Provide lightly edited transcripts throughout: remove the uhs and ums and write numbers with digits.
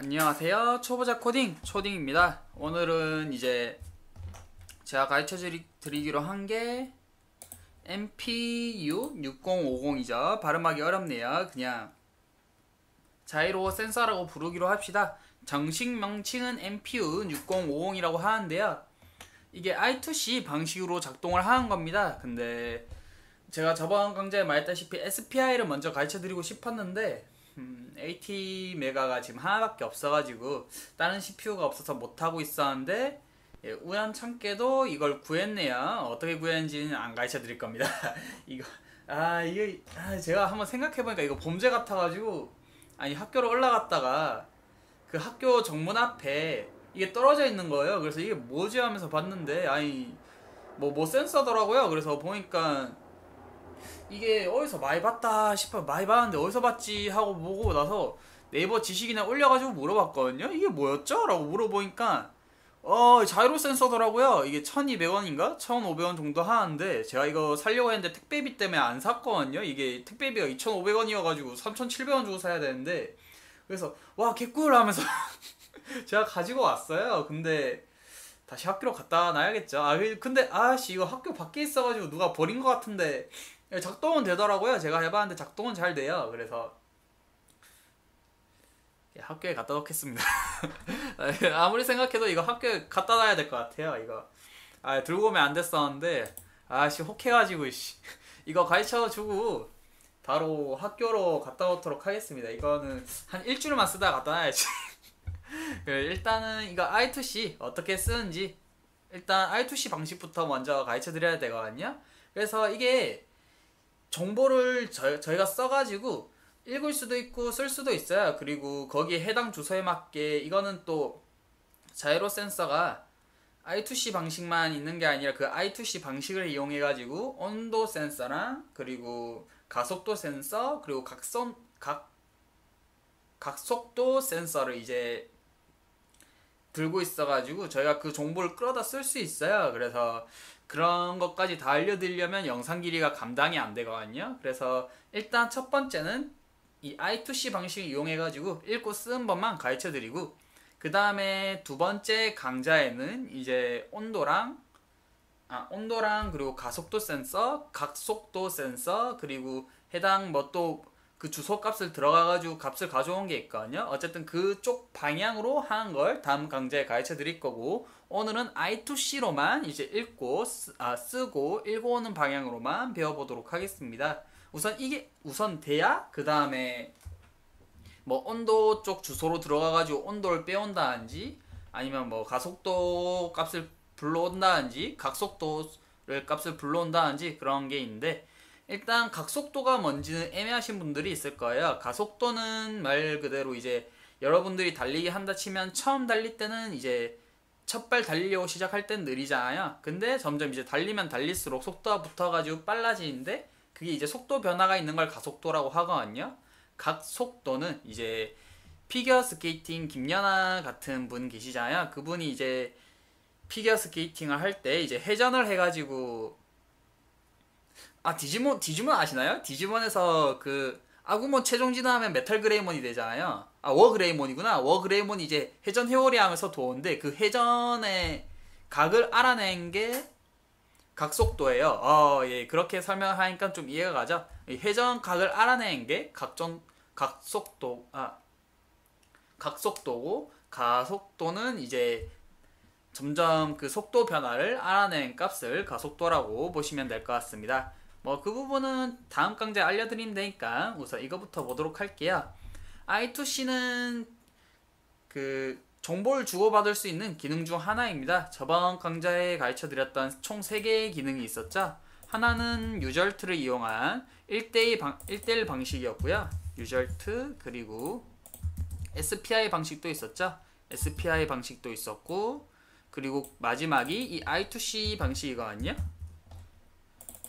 안녕하세요. 초보자 코딩 초딩입니다. 오늘은 이제 제가 가르쳐 드리기로 한 게 MPU 6050이죠. 발음하기 어렵네요. 그냥 자이로 센서라고 부르기로 합시다. 정식 명칭은 MPU 6050이라고 하는데요. 이게 I2C 방식으로 작동을 하는 겁니다. 근데 제가 저번 강좌에 말했다시피 SPI를 먼저 가르쳐 드리고 싶었는데 AT메가가 지금 하나밖에 없어가지고 다른 CPU가 없어서 못하고 있었는데, 예, 우연찮게도 이걸 구했네요. 어떻게 구했는지는 안 가르쳐 드릴 겁니다. 이거 제가 한번 생각해보니까 이거 범죄 같아가지고, 아니 학교로 올라갔다가 그 학교 정문 앞에 이게 떨어져 있는 거예요. 그래서 이게 뭐지 하면서 봤는데, 아니 뭐 센서더라고요. 그래서 보니까 이게 어디서 많이 봤다 싶어 많이 봤는데 어디서 봤지 하고 보고 나서 네이버 지식이나 올려가지고 물어봤거든요. 이게 뭐였죠? 라고 물어보니까 자이로 센서더라고요. 이게 1200원인가 1500원 정도 하는데, 제가 이거 살려고 했는데 택배비 때문에 안 샀거든요. 이게 택배비가 2500원이어가지고 3700원 주고 사야 되는데, 그래서 와 개꿀 하면서 제가 가지고 왔어요. 근데 다시 학교로 갖다 놔야겠죠. 근데 아씨 이거 학교 밖에 있어가지고 누가 버린 것 같은데 작동은 되더라고요. 제가 해봤는데 작동은 잘 돼요. 그래서 학교에 갖다 놓겠습니다. 아무리 생각해도 이거 학교에 갖다 놔야 될 것 같아요. 이거 들고 오면 안 됐었는데 아씨 혹해가지고 이거 가르쳐 주고 바로 학교로 갖다 놓도록 하겠습니다. 이거는 한 일주일만 쓰다가 갖다 놔야지. 일단은 이거 I2C 어떻게 쓰는지 일단 I2C 방식부터 먼저 가르쳐 드려야 되거든요. 그래서 이게 정보를 저희가 써가지고 읽을 수도 있고 쓸 수도 있어요. 그리고 거기에 해당 주소에 맞게 이거는 또 자이로 센서가 I2C 방식만 있는 게 아니라 그 I2C 방식을 이용해가지고 온도 센서랑 그리고 가속도 센서 그리고 각속도 센서를 이제 들고 있어가지고 저희가 그 정보를 끌어다 쓸 수 있어요. 그래서 그런 것까지 다 알려드리려면 영상 길이가 감당이 안 되거든요. 그래서 일단 첫 번째는 이 I2C 방식을 이용해가지고 읽고 쓰는 법만 가르쳐드리고, 그 다음에 두 번째 강좌에는 이제 온도랑 그리고 가속도 센서, 각속도 센서, 그리고 해당 또 그 주소 값을 들어가가지고 값을 가져온 게 있거든요. 어쨌든 그쪽 방향으로 하는 걸 다음 강좌에 가르쳐 드릴 거고, 오늘은 I2C로만 이제 쓰고 읽고 오는 방향으로만 배워보도록 하겠습니다. 우선 돼야 그 다음에 뭐 온도 쪽 주소로 들어가가지고 온도를 빼온다든지, 아니면 뭐 가속도 값을 불러온다든지, 각속도를 값을 불러온다든지 그런 게 있는데, 일단 각속도가 뭔지는 애매하신 분들이 있을 거예요. 가속도는 말 그대로 이제 여러분들이 달리기 한다 치면 처음 달릴 때는 이제 첫발 달리려고 시작할 땐 느리잖아요. 근데 점점 이제 달리면 달릴수록 속도가 붙어가지고 빨라지는데, 그게 이제 속도 변화가 있는 걸 가속도라고 하거든요. 각속도는 이제 피겨 스케이팅 김연아 같은 분 계시잖아요. 그분이 이제 피겨 스케이팅을 할 때 이제 회전을 해가지고 디지몬 아시나요? 디지몬에서 그 아구몬 최종 진화하면 메탈 그레이몬이 되잖아요. 워 그레이몬이구나. 워 그레이몬이 이제 회전 회오리 하면서 도는데, 그 회전의 각을 알아낸 게 각속도예요. 예, 그렇게 설명하니까 좀 이해가 가죠. 회전 각을 알아낸 게 각속도고, 가속도는 이제 점점 그 속도 변화를 알아낸 값을 가속도라고 보시면 될 것 같습니다. 뭐 그 부분은 다음 강좌에 알려드리면 되니까 우선 이거부터 보도록 할게요. I2C는 그 정보를 주고받을 수 있는 기능 중 하나입니다. 저번 강좌에 가르쳐 드렸던 총 3개의 기능이 있었죠. 하나는 유절트를 이용한 1대1 방식이었고요. 유절트, 그리고 SPI 방식도 있었죠. SPI 방식도 있었고, 그리고 마지막이 이 I2C 방식이거든요.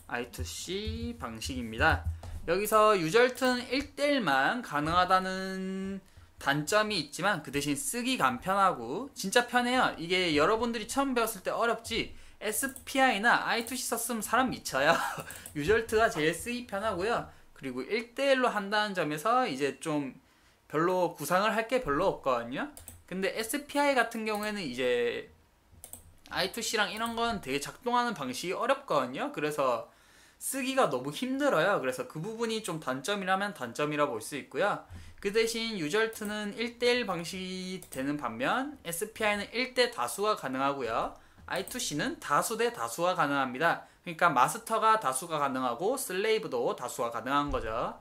I2C 방식입니다. 여기서 유절트는 1대1만 가능하다는 단점이 있지만 그 대신 쓰기 간편하고 진짜 편해요. 이게 여러분들이 처음 배웠을 때 어렵지, SPI나 I2C 썼으면 사람 미쳐요. 유절트가 제일 쓰기 편하고요. 그리고 1대1로 한다는 점에서 이제 좀 별로 구상을 할 게 별로 없거든요. 근데 SPI 같은 경우에는 이제 I2C랑 이런 건 되게 작동하는 방식이 어렵거든요. 그래서 쓰기가 너무 힘들어요. 그래서 그 부분이 좀 단점이라면 단점이라 볼 수 있고요. 그 대신 유절트는 1대1 방식이 되는 반면 SPI는 1대 다수가 가능하고요. I2C는 다수 대 다수가 가능합니다. 그러니까 마스터가 다수가 가능하고 슬레이브도 다수가 가능한 거죠.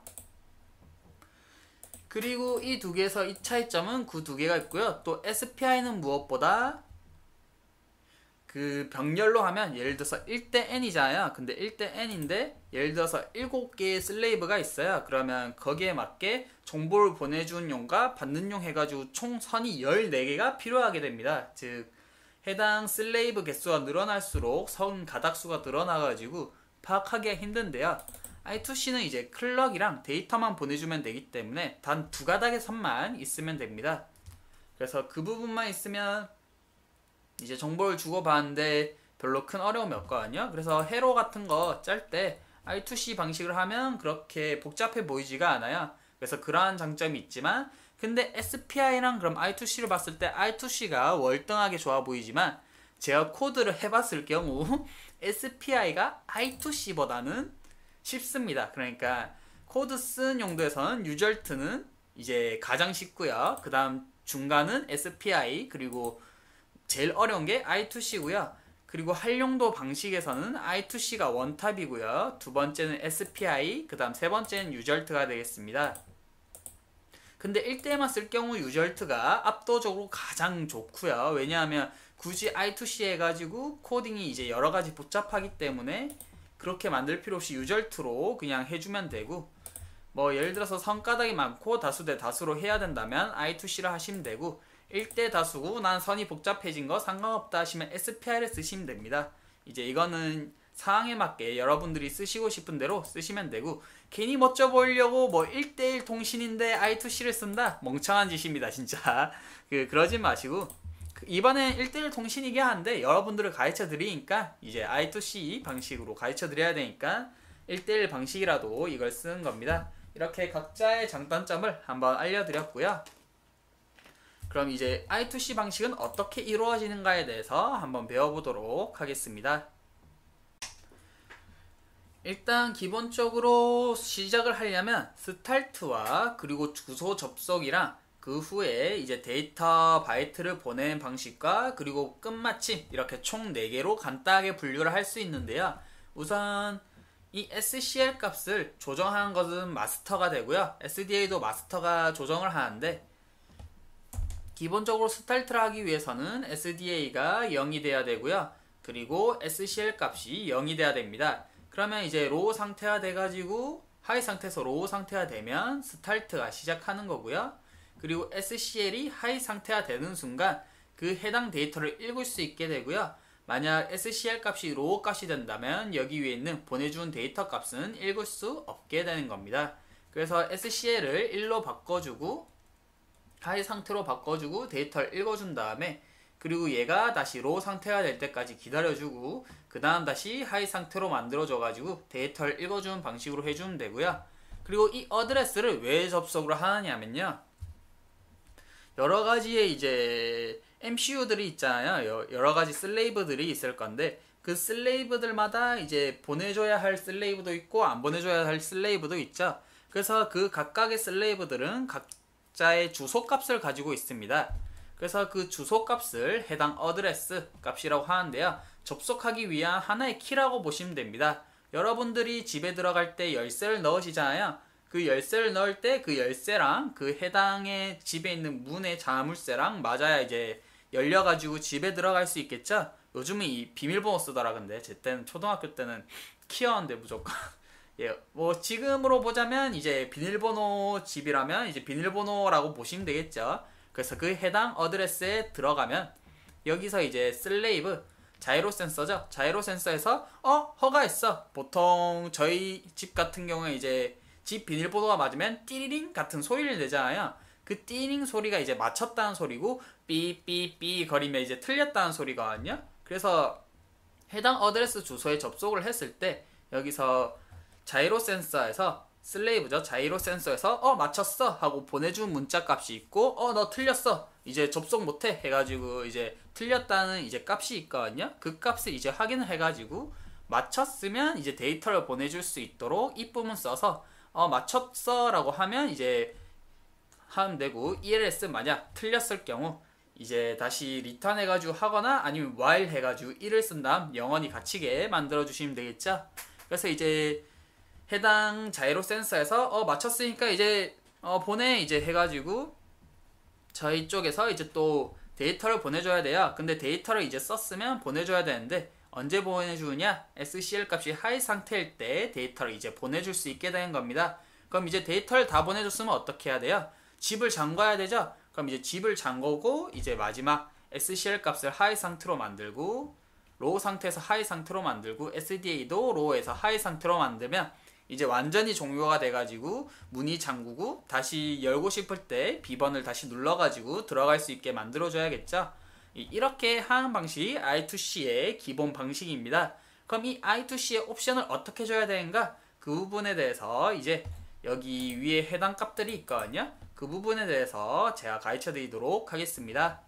그리고 이 두 개에서 이 차이점은 그 두 개가 있고요. 또 SPI는 무엇보다 그 병렬로 하면 예를 들어서 1대 n이잖아요. 근데 1대 n인데 예를 들어서 7개의 슬레이브가 있어요. 그러면 거기에 맞게 정보를 보내주는 용과 받는 용 해가지고 총 선이 14개가 필요하게 됩니다. 즉 해당 슬레이브 개수가 늘어날수록 선 가닥수가 늘어나가지고 파악하기가 힘든데요. I2C는 이제 클럭이랑 데이터만 보내주면 되기 때문에 단 2가닥의 선만 있으면 됩니다. 그래서 그 부분만 있으면 이제 정보를 주고받는데 별로 큰 어려움이 없거든요. 그래서 회로 같은 거 짤 때 I2C 방식을 하면 그렇게 복잡해 보이지가 않아요. 그래서 그러한 장점이 있지만 근데 SPI랑 그럼 I2C를 봤을 때 I2C가 월등하게 좋아 보이지만 제가 코드를 해봤을 경우 SPI가 I2C보다는 쉽습니다. 그러니까 코드 쓴 용도에서는 유절트는 이제 가장 쉽고요. 그 다음 중간은 SPI 그리고 제일 어려운 게 I2C고요. 그리고 활용도 방식에서는 I2C가 원탑이고요. 두 번째는 SPI, 그 다음 세 번째는 유절트가 되겠습니다. 근데 1대1만 쓸 경우 유절트가 압도적으로 가장 좋고요. 왜냐하면 굳이 I2C 해가지고 코딩이 이제 여러가지 복잡하기 때문에 그렇게 만들 필요 없이 유절트로 그냥 해주면 되고 뭐 예를 들어서 선가닥이 많고 다수 대 다수로 해야 된다면 I2C를 하시면 되고 1대 다수고 난 선이 복잡해진 거 상관없다 하시면 SPI를 쓰시면 됩니다. 이제 이거는 상황에 맞게 여러분들이 쓰시고 싶은 대로 쓰시면 되고 괜히 멋져 보이려고 뭐 1대1 통신인데 I2C를 쓴다? 멍청한 짓입니다 진짜. 그러지 마시고 이번엔 1대1 통신이긴 한데 여러분들을 가르쳐 드리니까 이제 I2C 방식으로 가르쳐 드려야 되니까 1대1 방식이라도 이걸 쓰는 겁니다. 이렇게 각자의 장단점을 한번 알려드렸고요. 그럼 이제 I2C 방식은 어떻게 이루어지는가에 대해서 한번 배워보도록 하겠습니다. 일단 기본적으로 시작을 하려면 스타트와 그리고 주소 접속이랑 그 후에 이제 데이터 바이트를 보내는 방식과 그리고 끝마침 이렇게 총 4개로 간단하게 분류를 할 수 있는데요. 우선 이 SCL 값을 조정하는 것은 마스터가 되고요. SDA도 마스터가 조정을 하는데 기본적으로 스타트를 하기 위해서는 SDA가 0이 돼야 되고요. 그리고 SCL 값이 0이 돼야 됩니다. 그러면 이제 로우 상태가 돼가지고 하이 상태에서 로우 상태가 되면 스타트가 시작하는 거고요. 그리고 SCL이 하이 상태가 되는 순간 그 해당 데이터를 읽을 수 있게 되고요. 만약 SCL 값이 로우 값이 된다면 여기 위에 있는 보내준 데이터 값은 읽을 수 없게 되는 겁니다. 그래서 SCL을 1로 바꿔주고 하이 상태로 바꿔주고 데이터를 읽어준 다음에 그리고 얘가 다시 로우 상태가 될 때까지 기다려주고 그 다음 다시 하이 상태로 만들어줘가지고 데이터를 읽어주는 방식으로 해주면 되고요. 그리고 이 어드레스를 왜 접속을 하느냐면요. 여러가지의 이제 MCU들이 있잖아요. 여러가지 슬레이브들이 있을 건데 그 슬레이브들마다 이제 보내줘야 할 슬레이브도 있고 안 보내줘야 할 슬레이브도 있죠. 그래서 그 각각의 슬레이브들은 각자의 주소값을 가지고 있습니다. 그래서 그 주소값을 해당 어드레스 값이라고 하는데요. 접속하기 위한 하나의 키라고 보시면 됩니다. 여러분들이 집에 들어갈 때 열쇠를 넣으시잖아요. 그 열쇠를 넣을 때 그 열쇠랑 그 해당의 집에 있는 문의 자물쇠랑 맞아야 이제 열려가지고 집에 들어갈 수 있겠죠? 요즘은 이 비밀번호 쓰더라. 근데 제 때는 초등학교 때는 키였는데 무조건 예, 뭐 지금으로 보자면 이제 비밀번호 집이라면 이제 비밀번호라고 보시면 되겠죠. 그래서 그 해당 어드레스에 들어가면 여기서 이제 슬레이브 자이로 센서죠. 자이로 센서에서 허가했어. 보통 저희 집 같은 경우에 이제 집 비밀번호가 맞으면 띠리링 같은 소리를 내잖아요. 그 띠링 소리가 이제 맞췄다는 소리고 삐삐삐 거리면 이제 틀렸다는 소리거든요. 그래서 해당 어드레스 주소에 접속을 했을 때 여기서 자이로 센서에서 슬레이브죠. 자이로 센서에서 맞췄어 하고 보내준 문자 값이 있고 너 틀렸어 이제 접속 못해 해가지고 이제 틀렸다는 이제 값이 있거든요. 그 값을 이제 확인을 해가지고 맞췄으면 이제 데이터를 보내줄 수 있도록 이 부분 써서 맞췄어 라고 하면 이제 하면 되고, ELS 만약 틀렸을 경우 이제 다시 리턴 해가지고 하거나 아니면 while 해가지고 1을 쓴 다음 영원히 갇히게 만들어 주시면 되겠죠. 그래서 이제 해당 자이로 센서에서 맞췄으니까 이제 보내 이제 해가지고 저희 쪽에서 이제 또 데이터를 보내줘야 돼요. 근데 데이터를 이제 썼으면 보내줘야 되는데 언제 보내주느냐? SCL 값이 하이 상태일 때 데이터를 이제 보내줄 수 있게 되는 겁니다. 그럼 이제 데이터를 다 보내줬으면 어떻게 해야 돼요? 집을 잠궈야 되죠? 그럼 이제 집을 잠그고 이제 마지막 SCL 값을 하이 상태로 만들고 로우 상태에서 하이 상태로 만들고 SDA도 로우에서 하이 상태로 만들면 이제 완전히 종료가 돼가지고 문이 잠그고 다시 열고 싶을 때 B번을 다시 눌러가지고 들어갈 수 있게 만들어줘야겠죠. 이렇게 하는 방식이 I2C의 기본 방식입니다. 그럼 이 I2C의 옵션을 어떻게 줘야 되는가? 그 부분에 대해서 이제 여기 위에 해당 값들이 있거든요. 그 부분에 대해서 제가 가르쳐 드리도록 하겠습니다.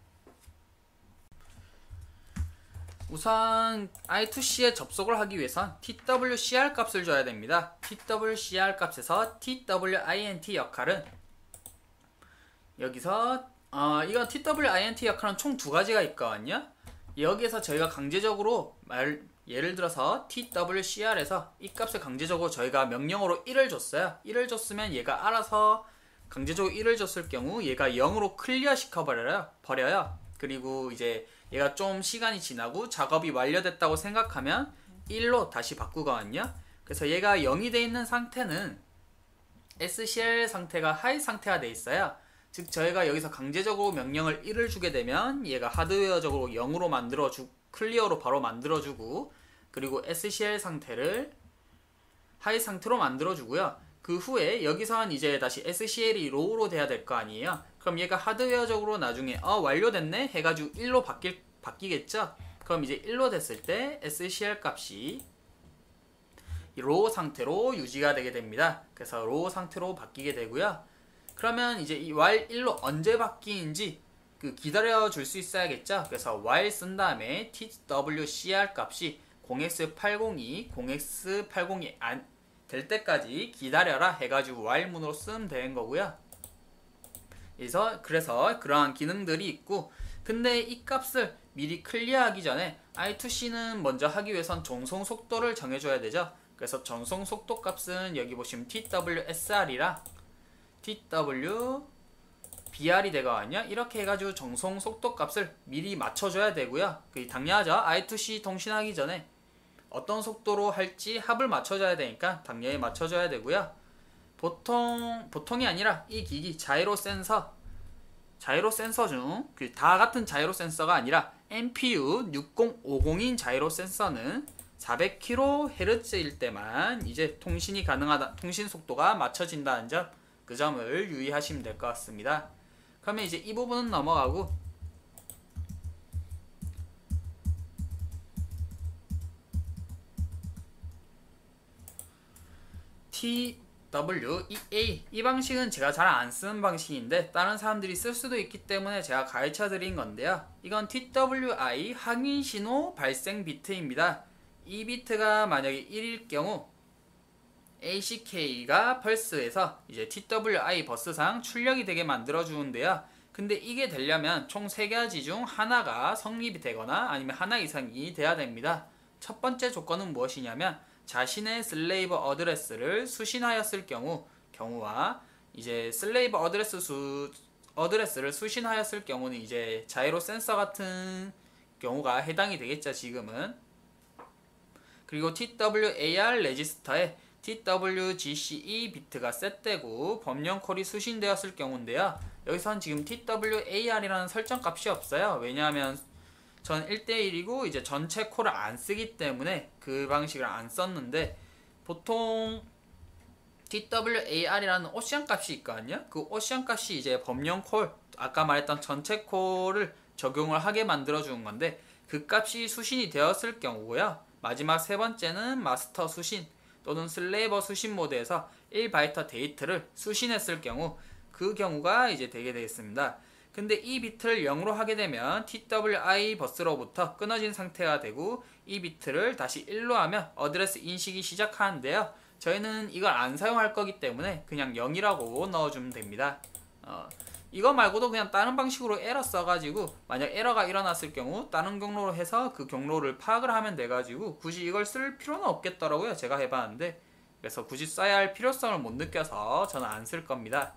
우선 I2C에 접속을 하기 위해선 TWCR 값을 줘야 됩니다. TWCR 값에서 TWINT 역할은 여기서 이건 TWINT 역할은 총 두 가지가 있거든요. 여기에서 저희가 강제적으로 예를 들어서 TWCR에서 이 값을 강제적으로 저희가 명령어로 1을 줬어요. 1을 줬으면 얘가 알아서 강제적으로 1을 줬을 경우 얘가 0으로 클리어 시켜버려요. 그리고 이제 얘가 좀 시간이 지나고 작업이 완료됐다고 생각하면 1로 다시 바꾸거든요. 그래서 얘가 0이 돼 있는 상태는 SCL 상태가 하이 상태가 돼 있어요. 즉 저희가 여기서 강제적으로 명령을 1을 주게 되면 얘가 하드웨어적으로 0으로 클리어로 바로 만들어주고, 그리고 SCL 상태를 하이 상태로 만들어주고요. 그 후에 여기서는 이제 다시 SCL이 로우로 돼야 될 거 아니에요. 그럼 얘가 하드웨어적으로 나중에 완료됐네 해가지고 1로 바뀌겠죠. 그럼 이제 1로 됐을 때 SCL 값이 로우 상태로 유지가 되게 됩니다. 그래서 로우 상태로 바뀌게 되고요. 그러면 이제 이 while 1로 언제 바뀌는지 기다려 줄 수 있어야겠죠. 그래서 while 쓴 다음에 TWCR 값이 0x802, 0x802 될 때까지 기다려라 해가지고 while 문으로 쓰면 되는 거고요. 그래서 그러한 기능들이 있고, 근데 이 값을 미리 클리어하기 전에 I2C는 먼저 하기 위해선 전송 속도를 정해줘야 되죠. 그래서 전송 속도 값은 여기 보시면 TWSR이랑 TWBR이 되거든요. 이렇게 해가지고 전송 속도 값을 미리 맞춰줘야 되고요. 당연하죠. I2C 통신하기 전에 어떤 속도로 할지 합을 맞춰줘야 되니까 당연히 맞춰줘야 되고요. 보통이 아니라 이 기기 자이로 센서 중 다 같은 자이로 센서가 아니라 MPU 6050인 자이로 센서는 400kHz일 때만 이제 통신이 가능하다, 통신 속도가 맞춰진다는 점, 그 점을 유의하시면 될 것 같습니다. 그러면 이제 이 부분은 넘어가고 TWEA 이 방식은 제가 잘 안 쓰는 방식인데 다른 사람들이 쓸 수도 있기 때문에 제가 가르쳐 드린 건데요. 이건 TWI 확인 신호 발생 비트입니다. 이 비트가 만약에 1일 경우 ACK가 펄스에서 이제 TWI 버스상 출력이 되게 만들어 주는데요. 근데 이게 되려면 총 3가지 중 하나가 성립이 되거나 아니면 하나 이상이 돼야 됩니다. 첫 번째 조건은 무엇이냐면 자신의 슬레이브 어드레스를 수신하였을 경우와 이제 슬레이브 어드레스를 수신하였을 경우는 이제 자이로 센서 같은 경우가 해당이 되겠죠, 지금은. 그리고 TWAR 레지스터에 TWGCE 비트가 셋되고 범용 콜이 수신되었을 경우인데요. 여기선 지금 TWAR이라는 설정 값이 없어요. 왜냐하면 전 1대1이고 이제 전체 콜을 안 쓰기 때문에 그 방식을 안 썼는데, 보통 TWAR이라는 옵션 값이 있거든요. 그 옵션 값이 이제 범용 콜, 아까 말했던 전체 콜을 적용을 하게 만들어 주는 건데 그 값이 수신이 되었을 경우고요. 마지막 세 번째는 마스터 수신. 또는 슬레이버 수신 모드에서 1바이트 데이트를 수신했을 경우 그 경우가 이제 되게 되겠습니다. 근데 이 비트를 0으로 하게 되면 TWI 버스로부터 끊어진 상태가 되고 이 비트를 다시 1로 하면 어드레스 인식이 시작하는데요. 저희는 이걸 안 사용할 거기 때문에 그냥 0이라고 넣어주면 됩니다. 이거 말고도 그냥 다른 방식으로 에러 써가지고 만약 에러가 일어났을 경우 다른 경로로 해서 그 경로를 파악을 하면 돼가지고 굳이 이걸 쓸 필요는 없겠더라고요. 제가 해봤는데. 그래서 굳이 써야 할 필요성을 못 느껴서 저는 안 쓸 겁니다.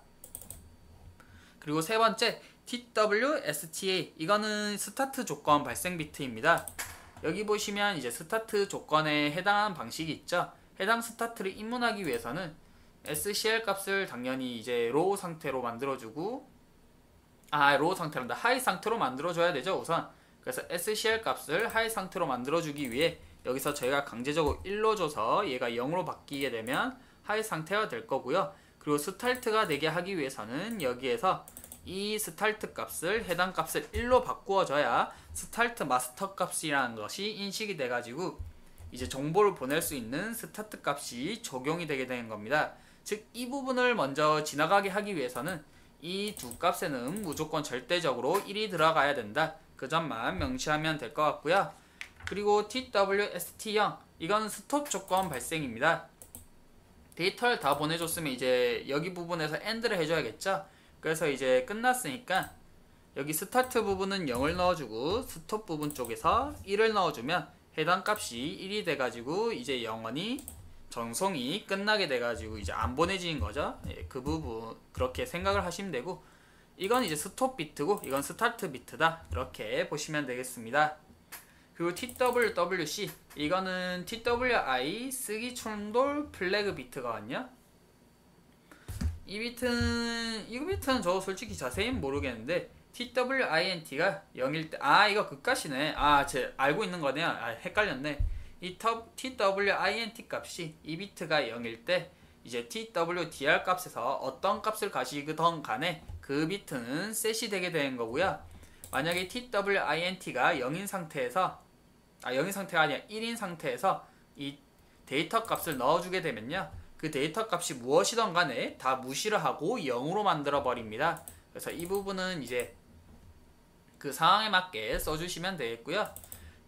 그리고 세 번째 TWSTA, 이거는 스타트 조건 발생 비트입니다. 여기 보시면 이제 스타트 조건에 해당하는 방식이 있죠. 해당 스타트를 입문하기 위해서는 SCL 값을 당연히 이제 로우 상태로 만들어주고 로우 상태란다. 하이 상태로 만들어줘야 되죠, 우선. 그래서 SCL 값을 하이 상태로 만들어주기 위해 여기서 저희가 강제적으로 1로 줘서 얘가 0으로 바뀌게 되면 하이 상태가 될 거고요. 그리고 스타트가 되게 하기 위해서는 여기에서 이 스타트 값을 해당 값을 1로 바꾸어줘야 스타트 마스터 값이라는 것이 인식이 돼가지고 이제 정보를 보낼 수 있는 스타트 값이 적용이 되게 되는 겁니다. 즉 이 부분을 먼저 지나가게 하기 위해서는 이 두 값에는 무조건 절대적으로 1이 들어가야 된다. 그 점만 명시하면 될 것 같고요. 그리고 TWST0, 이거는 스톱 조건 발생입니다. 데이터를 다 보내줬으면 이제 여기 부분에서 AND를 해줘야겠죠. 그래서 이제 끝났으니까 여기 스타트 부분은 0을 넣어주고 스톱 부분 쪽에서 1을 넣어주면 해당 값이 1이 돼가지고 이제 영원히 전송이 끝나게 돼가지고 이제 안 보내지는 거죠. 그 부분 그렇게 생각을 하시면 되고, 이건 이제 스톱 비트고 이건 스타트 비트다, 이렇게 보시면 되겠습니다. 그리고 TWWC, 이거는 TWI 쓰기 충돌 플래그 비트거든요. 이 비트는 저도 솔직히 자세히는 모르겠는데 TWINT가 0일 때 이거 그 값이네. 제 알고 있는 거네요. 헷갈렸네. 이 TWINT 값이 이 비트가 0일 때 이제 TWDR 값에서 어떤 값을 가지건 간에 그 비트는 셋이 되게 되는 거고요. 만약에 TWINT가 0인 상태에서 0인 상태가 아니라 1인 상태에서 이 데이터 값을 넣어주게 되면요, 그 데이터 값이 무엇이든 간에 다 무시를 하고 0으로 만들어 버립니다. 그래서 이 부분은 이제 그 상황에 맞게 써주시면 되겠고요.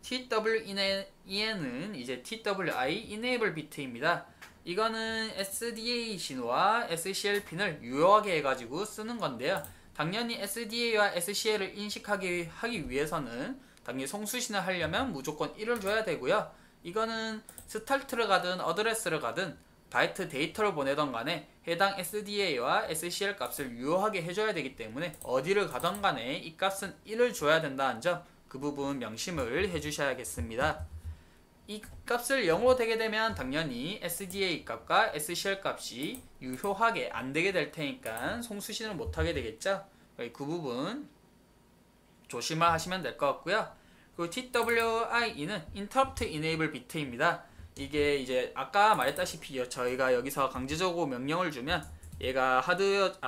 TWEN은 이제 TWI enable 비트입니다. 이거는 SDA 신호와 SCL 핀을 유효하게 해가지고 쓰는 건데요. 당연히 SDA와 SCL을 인식하기 위해서는 당연히 송수신을 하려면 무조건 1을 줘야 되고요. 이거는 스타트를 가든 어드레스를 가든 바이트 데이터를 보내던 간에 해당 SDA와 SCL 값을 유효하게 해줘야 되기 때문에 어디를 가던 간에 이 값은 1을 줘야 된다는 점, 그 부분 명심을 해주셔야겠습니다. 이 값을 0으로 되게 되면 당연히 SDA 값과 SCL 값이 유효하게 안 되게 될 테니까 송수신을 못하게 되겠죠. 그 부분 조심을 하시면 될 것 같고요. 그리고 TWIE는 Interrupt Enable 비트입니다. 이게 이제 아까 말했다시피 저희가 여기서 강제적으로 명령을 주면 얘가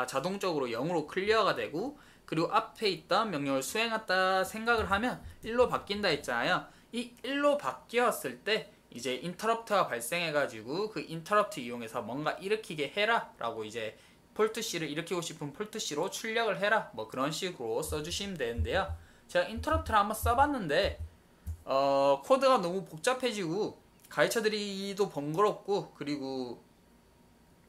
자동적으로 0으로 클리어가 되고, 그리고 앞에 있던 명령을 수행했다 생각을 하면 1로 바뀐다 했잖아요. 이 1로 바뀌었을 때 이제 인터럽트가 발생해가지고 그 인터럽트 이용해서 뭔가 일으키게 해라 라고 이제 폴트C를 일으키고 싶은 폴트C로 출력을 해라, 뭐 그런 식으로 써주시면 되는데요. 제가 인터럽트를 한번 써봤는데 코드가 너무 복잡해지고 가르쳐드리기도 번거롭고, 그리고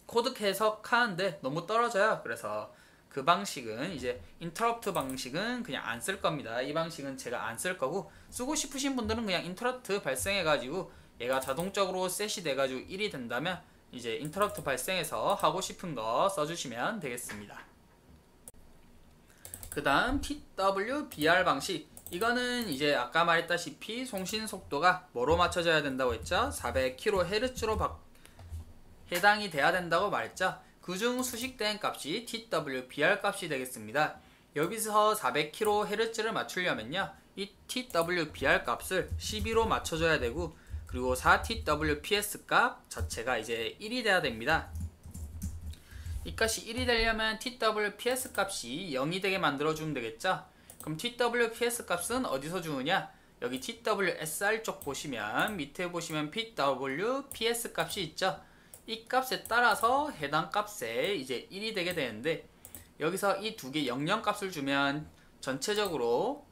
코드 해석하는데 너무 떨어져요. 그래서 그 방식은 이제 인터럽트 방식은 그냥 안 쓸 겁니다. 이 방식은 제가 안 쓸 거고, 쓰고 싶으신 분들은 그냥 인터럽트 발생해가지고 얘가 자동적으로 셋이 돼가지고 1이 된다면 이제 인터럽트 발생해서 하고 싶은 거 써주시면 되겠습니다. 그 다음 TWBR 방식, 이거는 이제 아까 말했다시피 송신 속도가 뭐로 맞춰져야 된다고 했죠? 400kHz로 해당이 돼야 된다고 말했죠? 그중 수식된 값이 TWBR 값이 되겠습니다. 여기서 400kHz를 맞추려면요, 이 TWBR 값을 12로 맞춰줘야 되고, 그리고 4TWPS 값 자체가 이제 1이 돼야 됩니다. 이 값이 1이 되려면 TWPS 값이 0이 되게 만들어주면 되겠죠? 그럼 TWPS 값은 어디서 주느냐? 여기 TWSR 쪽 보시면 밑에 보시면 PW, PS 값이 있죠. 이 값에 따라서 해당 값에 이제 1이 되게 되는데 여기서 이 두 개 00 값을 주면 전체적으로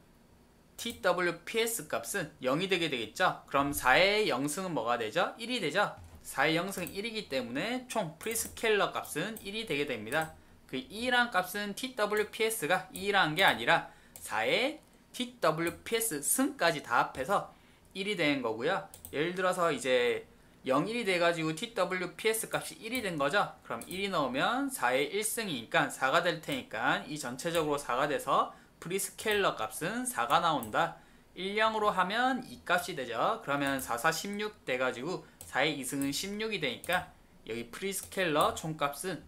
TWPS 값은 0이 되게 되겠죠. 그럼 4의 0승은 뭐가 되죠? 1이 되죠. 4의 0승은 1이기 때문에 총 프리스케일러 값은 1이 되게 됩니다. 그 2란 값은 TWPS가 2라는 게 아니라 4의 TWPS 승까지 다 합해서 1이 되는 거고요. 예를 들어서 이제 0, 1이 돼가지고 TWPS 값이 1이 된 거죠. 그럼 1이 넣으면 4의 1승이니까 4가 될 테니까 이 전체적으로 4가 돼서 프리스케일러 값은 4가 나온다. 1, 0으로 하면 2 값이 되죠. 그러면 4, 4, 16 돼가지고 4의 2승은 16이 되니까 여기 프리스케일러 총값은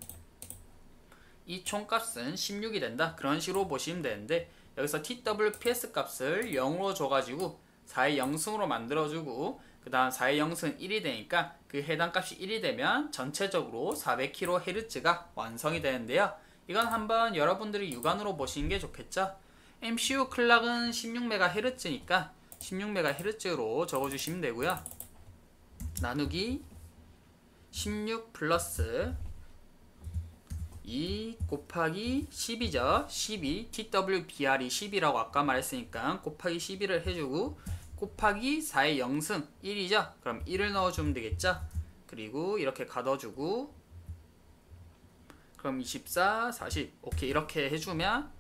이 총값은 16이 된다. 그런 식으로 보시면 되는데 여기서 TWPS 값을 0으로 줘가지고 4의 0승으로 만들어주고 그 다음 4의 0승은 1이 되니까 그 해당 값이 1이 되면 전체적으로 400kHz가 완성이 되는데요. 이건 한번 여러분들이 육안으로 보시는 게 좋겠죠. MCU 클락은 16MHz니까 16MHz로 적어주시면 되고요. 나누기 16 플러스 2 곱하기 10이죠. 12 TWBR이 10이라고 아까 말했으니까 곱하기 12를 해주고 곱하기 4의 0승 1이죠. 그럼 1을 넣어주면 되겠죠. 그리고 이렇게 가둬주고 그럼 24, 40 오케이 이렇게 해주면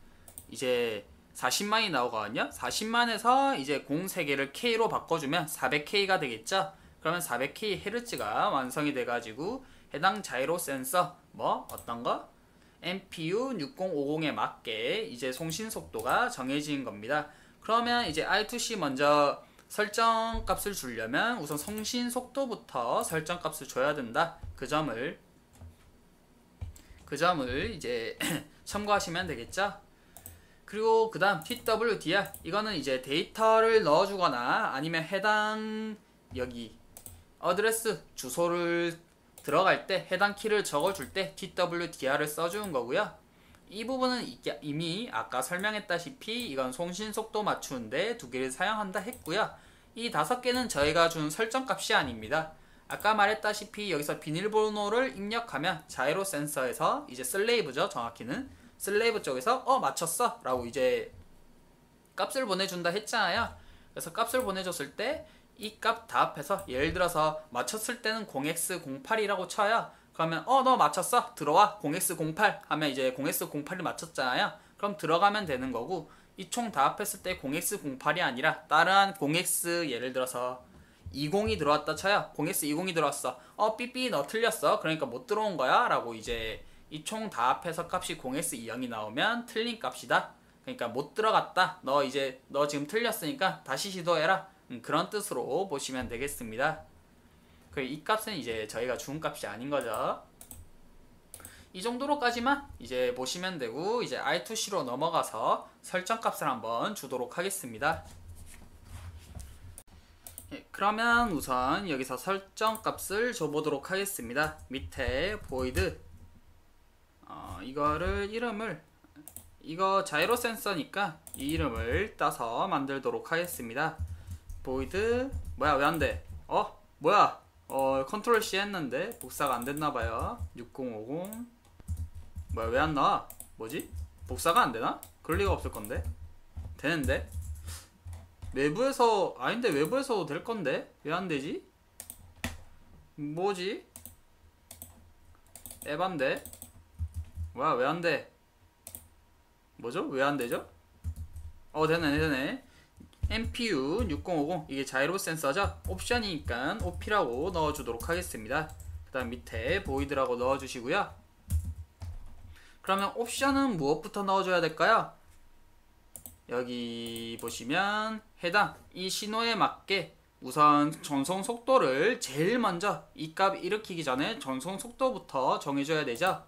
이제 40만이 나오거든요. 40만에서 이제 공 3개를 K로 바꿔주면 400K가 되겠죠. 그러면 400kHz가 완성이 돼가지고 해당 자이로 센서 뭐 어떤 거? MPU 6050에 맞게 이제 송신 속도가 정해진 겁니다. 그러면 이제 I2C 먼저 설정 값을 주려면 우선 송신 속도부터 설정 값을 줘야 된다. 그 점을 이제 참고하시면 되겠죠. 그리고 그 다음 TWDR 이거는 이제 데이터를 넣어주거나 아니면 해당 여기 어드레스 주소를 들어갈 때 해당 키를 적어줄 때 TWDR을 써주는 거고요. 이 부분은 이미 아까 설명했다시피 이건 송신 속도 맞추는데 2개를 사용한다 했고요. 이 5개는 저희가 준 설정 값이 아닙니다. 아까 말했다시피 여기서 비밀번호를 입력하면 자이로 센서에서 이제 슬레이브죠. 정확히는 슬레이브 쪽에서 맞췄어 라고 이제 값을 보내준다 했잖아요. 그래서 값을 보내줬을 때 이 값 다 합해서 예를 들어서 맞췄을 때는 0x08이라고 쳐요. 그러면 너 맞췄어 들어와 0x08 하면 이제 0x08을 맞췄잖아요. 그럼 들어가면 되는 거고 이 총 다 합했을 때 0x08이 아니라 다른 0x 예를 들어서 20이 들어왔다 쳐요. 0x20이 들어왔어. 삐삐 너 틀렸어. 그러니까 못 들어온 거야 라고 이제 이 총 다 합해서 값이 0x20이 나오면 틀린 값이다. 그러니까 못 들어갔다. 너 지금 틀렸으니까 다시 시도해라. 그런 뜻으로 보시면 되겠습니다. 이 값은 이제 저희가 준 값이 아닌 거죠. 이 정도로까지만 이제 보시면 되고 이제 I2C로 넘어가서 설정 값을 한번 주도록 하겠습니다. 그러면 우선 여기서 설정 값을 줘보도록 하겠습니다. 밑에 void 이거를 이거 자이로 센서니까 이 이름을 따서 만들도록 하겠습니다. void 뭐야 왜 안돼? 뭐야 컨트롤 C 했는데 복사가 안됐나봐요. 6050 뭐야 왜 안나와? 뭐지? 복사가 안되나? 그럴 리가 없을건데 되는데 외부에서 아닌데 외부에서도 될건데 왜 안되지? 뭐지? 에반데 뭐야 왜 안돼? 뭐죠? 왜 안되죠? 되네 MPU 6050 이게 자이로 센서죠? 옵션이니까 OP라고 넣어주도록 하겠습니다. 그 다음 밑에 void라고 넣어주시고요. 그러면 옵션은 무엇부터 넣어줘야 될까요? 여기 보시면 해당 이 신호에 맞게 우선 전송 속도를 제일 먼저 이 값 일으키기 전에 전송 속도부터 정해줘야 되죠.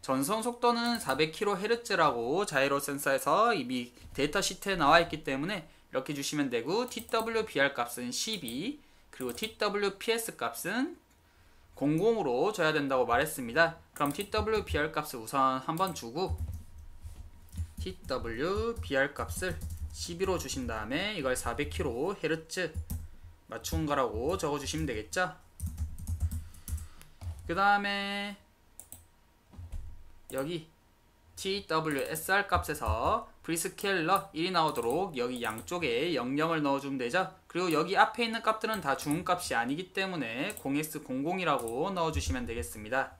전송 속도는 400kHz라고 자이로 센서에서 이미 데이터 시트에 나와 있기 때문에 이렇게 주시면 되고 TWBR 값은 12 그리고 TWPS 값은 00으로 줘야 된다고 말했습니다. 그럼 TWBR 값을 우선 한번 주고 TWBR 값을 12로 주신 다음에 이걸 400kHz 맞춘 거라고 적어주시면 되겠죠. 그 다음에 여기 TWSR 값에서 프리스케일러 1이 나오도록 여기 양쪽에 00을 넣어주면 되죠. 그리고 여기 앞에 있는 값들은 다 중음값이 아니기 때문에 0x00이라고 넣어주시면 되겠습니다.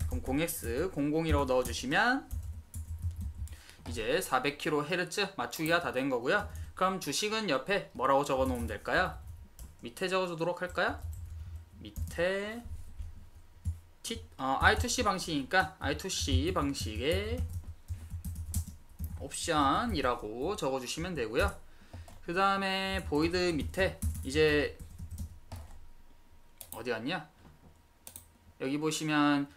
그럼 0x00이라고 넣어주시면 이제 400kHz 맞추기가 다 된 거고요. 그럼 주식은 옆에 뭐라고 적어 놓으면 될까요? 밑에 적어주도록 할까요? 밑에 I2C 방식이니까 I2C 방식의 옵션이라고 적어주시면 되고요. 그 다음에 보이드 밑에 이제 어디 갔냐? 여기 보시면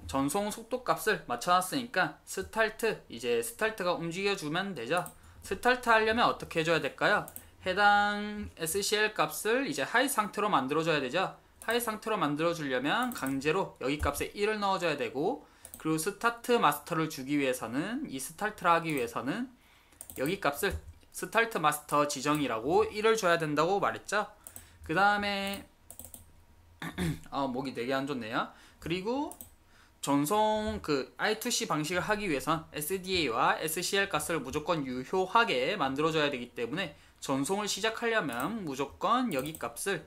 전송 속도 값을 맞춰놨으니까 스타트, 이제 스타트가 움직여주면 되죠. 스타트 하려면 어떻게 해줘야 될까요? 해당 SCL 값을 이제 하이 상태로 만들어줘야 되죠. 하이 상태로 만들어주려면 강제로 여기 값에 1을 넣어줘야 되고, 그리고 스타트 마스터를 주기 위해서는, 이 스타트를 하기 위해서는 여기 값을 스타트 마스터 지정이라고 1을 줘야 된다고 말했죠. 그 다음에 목이 되게 안 좋네요. 그리고 전송 I2C 방식을 하기 위해선 SDA와 SCL 값을 무조건 유효하게 만들어줘야 되기 때문에 전송을 시작하려면 무조건 여기 값을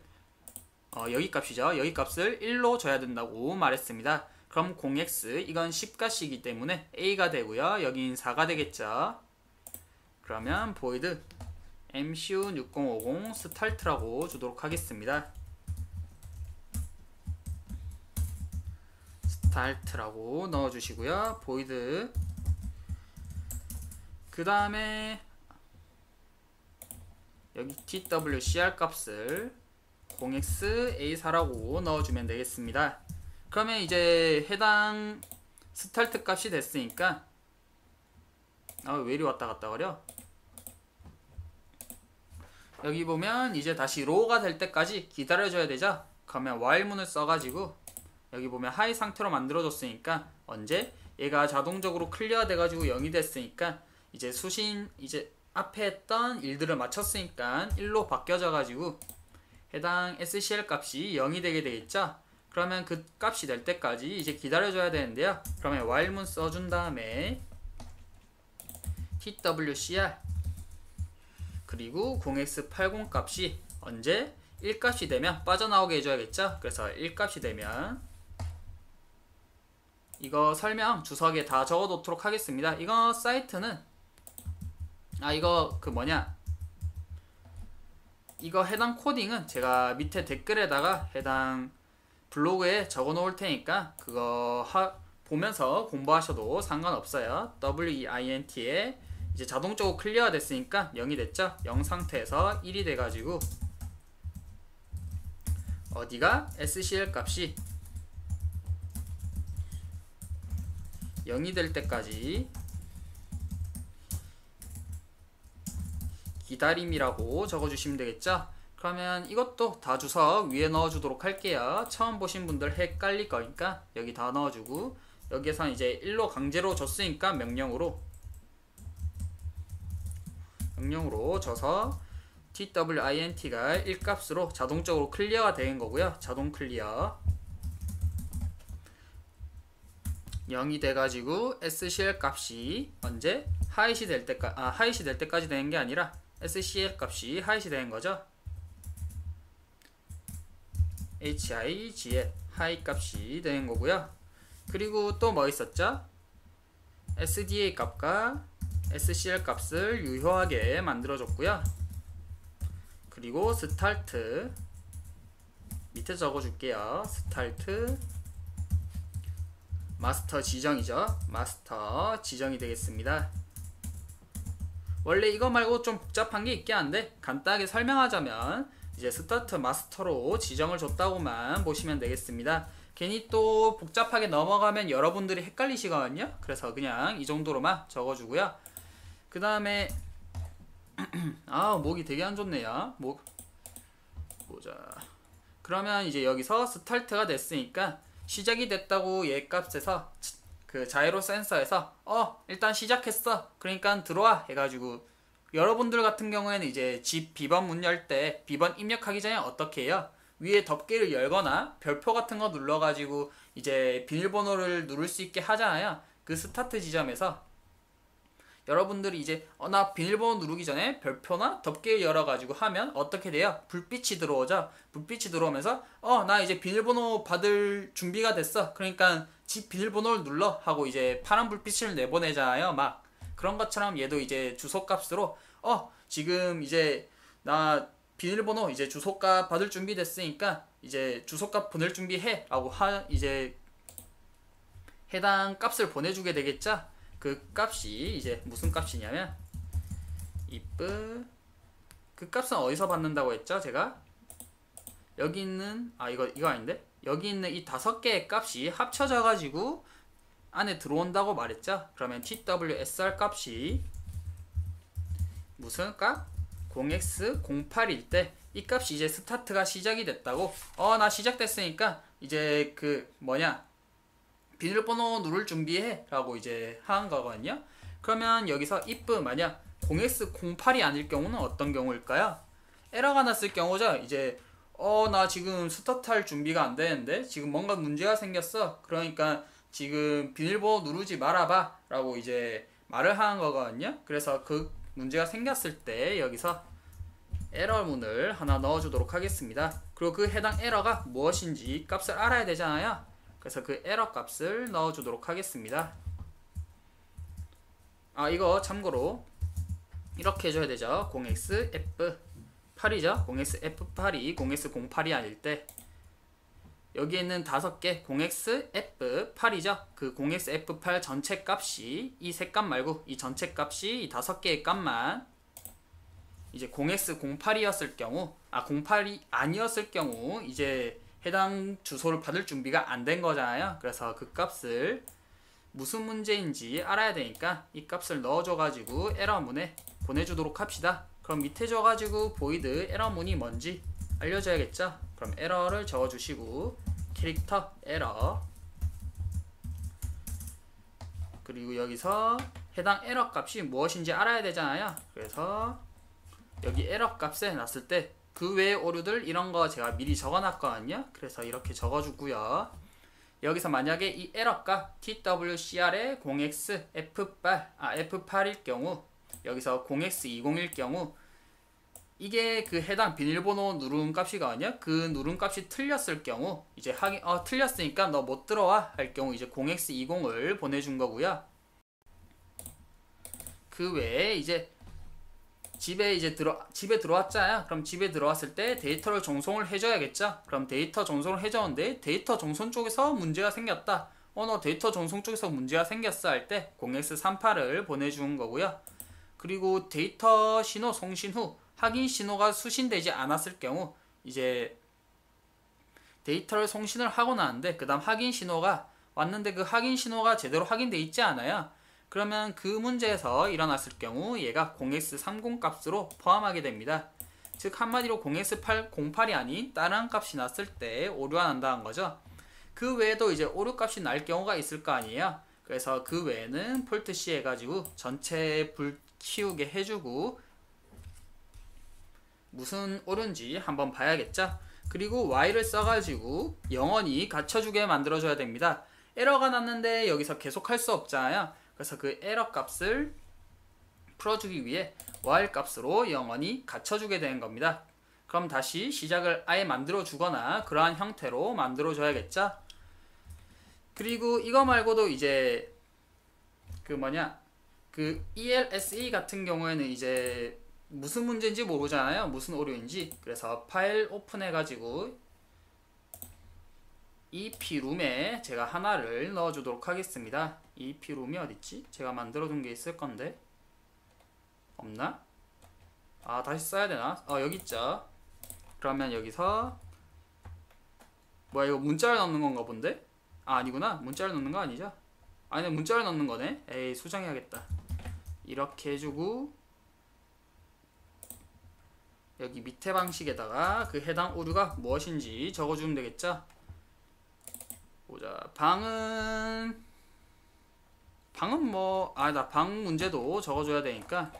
여기 값이죠. 여기 값을 1로 줘야 된다고 말했습니다. 그럼 0x 이건 10가시이기 때문에 a가 되고요. 여긴 4가 되겠죠. 그러면 void mcu6050 start라고 주도록 하겠습니다. start라고 넣어주시고요. void 그 다음에 여기 twcr 값을 0xa4라고 넣어주면 되겠습니다. 그러면 이제 해당 스타트 값이 됐으니까 왜 이리 왔다 갔다 거려? 여기 보면 이제 다시 로우가 될 때까지 기다려줘야 되죠. 그러면 while문을 써가지고 여기 보면 하이 상태로 만들어줬으니까 언제? 얘가 자동적으로 클리어 돼가지고 0이 됐으니까 이제 이제 앞에 했던 일들을 마쳤으니까 1로 바뀌어져가지고 해당 SCL 값이 0이 되게 되겠죠. 그러면 그 값이 될 때까지 이제 기다려줘야 되는데요. 그러면 while문 써준 다음에 twcr 그리고 0x80 값이 언제? 1 값이 되면 빠져나오게 해줘야겠죠. 그래서 1 값이 되면 이거 설명 주석에 다 적어놓도록 하겠습니다. 이거 사이트는 이거 이거 해당 코딩은 제가 밑에 댓글에다가 해당 블로그에 적어 놓을 테니까 그거 보면서 공부하셔도 상관없어요. WEINT에 이제 자동적으로 클리어가 됐으니까 0이 됐죠. 0 상태에서 1이 돼가지고 어디가 SCL 값이 0이 될 때까지 기다림이라고 적어주시면 되겠죠. 그러면 이것도 다 주석 위에 넣어주도록 할게요. 처음 보신 분들 헷갈릴 거니까 여기 다 넣어주고, 여기에선 이제 1로 강제로 줬으니까 명령으로 줘서 twint가 1 값으로 자동적으로 클리어가 되는 거고요. 자동 클리어 0이 돼가지고 SCL 값이 언제? 하이시 될 때까지 되는 게 아니라 SCL 값이 하이시 되는 거죠. HIGL 하이 값이 되는 거고요. 그리고 또 뭐 있었죠? SDA 값과 SCL 값을 유효하게 만들어줬고요. 그리고 스타트 밑에 적어줄게요. 스타트 마스터 지정이죠. 마스터 지정이 되겠습니다. 원래 이거 말고 좀 복잡한 게 있긴 한데 간단하게 설명하자면 이제 스타트 마스터로 지정을 줬다고만 보시면 되겠습니다. 괜히 또 복잡하게 넘어가면 여러분들이 헷갈리시거든요. 그래서 그냥 이 정도로만 적어주고요. 그 다음에 목이 되게 안 좋네요. 보자. 그러면 이제 여기서 스타트가 됐으니까 시작이 됐다고 얘 값에서 그 자이로 센서에서 일단 시작했어. 그러니까 들어와 해가지고 여러분들 같은 경우에는 이제 집 비번 문 열 때 비번 입력하기 전에 어떻게 해요? 위에 덮개를 열거나 별표 같은 거 눌러가지고 이제 비밀번호를 누를 수 있게 하잖아요. 그 스타트 지점에서 여러분들이 이제 나 비밀번호 누르기 전에 별표나 덮개를 열어가지고 하면 어떻게 돼요? 불빛이 들어오죠. 불빛이 들어오면서 나 이제 비밀번호 받을 준비가 됐어. 그러니까 집 비밀번호를 눌러 하고 이제 파란 불빛을 내보내잖아요. 막 그런 것처럼 얘도 이제 주소값으로 지금 이제 나 비밀번호 이제 주소값 받을 준비 됐으니까 이제 주소값 보낼 준비해 라고 이제 해당 값을 보내주게 되겠죠. 그 값이 이제 무슨 값이냐면 그 값은 어디서 받는다고 했죠? 제가 여기 있는 이거 아닌데 여기 있는 이 5개의 값이 합쳐져 가지고 안에 들어온다고 말했죠. 그러면 TWSR 값이 무슨 값? 0x08일 때 이 값이 이제 스타트가 시작이 됐다고. 나 시작됐으니까 이제 비밀번호 누를 준비해 라고 이제 한 거거든요. 그러면 여기서 if 만약 0x08이 아닐 경우는 어떤 경우일까요? 에러가 났을 경우죠. 이제 나 지금 스타트할 준비가 안 되는데 지금 뭔가 문제가 생겼어. 그러니까 지금 비밀번호 누르지 말아봐 라고 이제 말을 하는 거거든요. 그래서 그 문제가 생겼을 때 여기서 에러문을 하나 넣어주도록 하겠습니다. 그리고 그 해당 에러가 무엇인지 값을 알아야 되잖아요. 그래서 그 에러 값을 넣어주도록 하겠습니다. 이거 참고로 이렇게 해줘야 되죠. 0xf8이죠. 0xf8이 0x08이 아닐 때 여기에 있는 5개 0xf8이죠. 그 0xf8 전체 값이 이 세 값 말고 이 전체 값이 이 5개의 값만 이제 0x08이었을 경우 08이 아니었을 경우 이제 해당 주소를 받을 준비가 안 된 거잖아요. 그래서 그 값을 무슨 문제인지 알아야 되니까 이 값을 넣어줘가지고 에러문에 보내주도록 합시다. 그럼 밑에 줘가지고 void 에러문이 뭔지 알려줘야겠죠. 그럼 에러를 적어주시고 캐릭터 에러 그리고 여기서 해당 에러 값이 무엇인지 알아야 되잖아요. 그래서 여기 에러 값에 놨을 때 그 외의 오류들 이런 거 제가 미리 적어놨거든요. 그래서 이렇게 적어주고요. 여기서 만약에 이 에러값 TWCR의 0xf8일 경우 여기서 0x20일 경우 이게 그 해당 비밀번호 누른 값이거든요. 그 누른 값이 틀렸을 경우 이제 틀렸으니까 너 못 들어와 할 경우 이제 0x20을 보내준 거고요. 그 외에 이제 집에 들어왔잖아요. 그럼 집에 들어왔을 때 데이터를 전송을 해줘야겠죠. 그럼 데이터 전송을 해줬는데 데이터 전송 쪽에서 문제가 생겼다. 너 데이터 전송 쪽에서 문제가 생겼어 할 때 0x38을 보내주는 거고요. 그리고 데이터 신호 송신 후 확인 신호가 수신되지 않았을 경우 이제 데이터를 송신을 하고 나는데 그 다음 확인 신호가 왔는데 그 확인 신호가 제대로 확인돼 있지 않아요. 그러면 그 문제에서 일어났을 경우 얘가 0x30 값으로 포함하게 됩니다. 즉 한마디로 0x08이 아닌 다른 값이 났을 때 오류가 난다는 거죠. 그 외에도 이제 오류 값이 날 경우가 있을 거 아니에요. 그래서 그 외에는 폴트 C 해가지고 전체 불 키우게 해주고 무슨 오류인지 한번 봐야겠죠. 그리고 while을 써가지고 영원히 갇혀주게 만들어줘야 됩니다. 에러가 났는데 여기서 계속 할 수 없잖아요. 그래서 그 에러 값을 풀어주기 위해 while 값으로 영원히 갇혀주게 되는 겁니다. 그럼 다시 시작을 아예 만들어 주거나 그러한 형태로 만들어 줘야겠죠. 그리고 이거 말고도 이제 그 ELSE 같은 경우에는 이제 무슨 문제인지 모르잖아요. 무슨 오류인지. 그래서 파일 오픈해 가지고 EP룸에 제가 하나를 넣어주도록 하겠습니다. EP룸이 어딨지? 제가 만들어둔 게 있을 건데 없나? 다시 써야 되나? 여기 있죠. 그러면 여기서 이거 문자를 넣는 건가 본데? 아니구나. 문자를 넣는 거 아니죠? 아니 문자를 넣는 거네. 에이 수정해야겠다. 이렇게 해주고 여기 밑에 방식에다가 그 해당 오류가 무엇인지 적어주면 되겠죠? 보자. 방은 나 방 문제도 적어줘야 되니까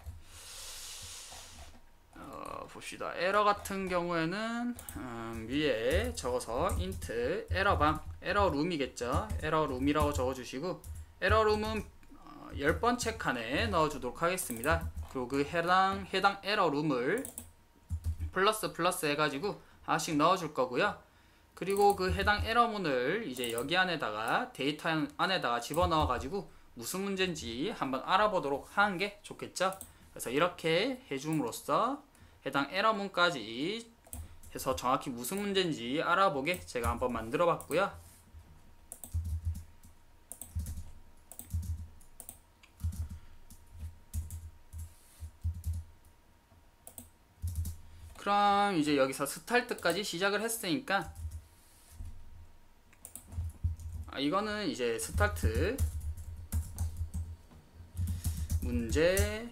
봅시다. 에러 같은 경우에는 위에 적어서 int 에러방, 에러룸이겠죠. 에러룸이라고 적어주시고, 에러룸은 10번째 칸에 넣어주도록 하겠습니다. 그리고 그 해당 에러룸을 플러스 해가지고 하나씩 넣어줄 거고요. 그리고 그 해당 에러문을 이제 여기 안에다가 데이터 안에다가 집어넣어가지고 무슨 문제인지 한번 알아보도록 하는 게 좋겠죠. 그래서 이렇게 해줌으로써 해당 에러문까지 해서 정확히 무슨 문제인지 알아보게 제가 한번 만들어 봤고요. 그럼 이제 여기서 스타트까지 시작을 했으니까 이거는 이제 스타트 문제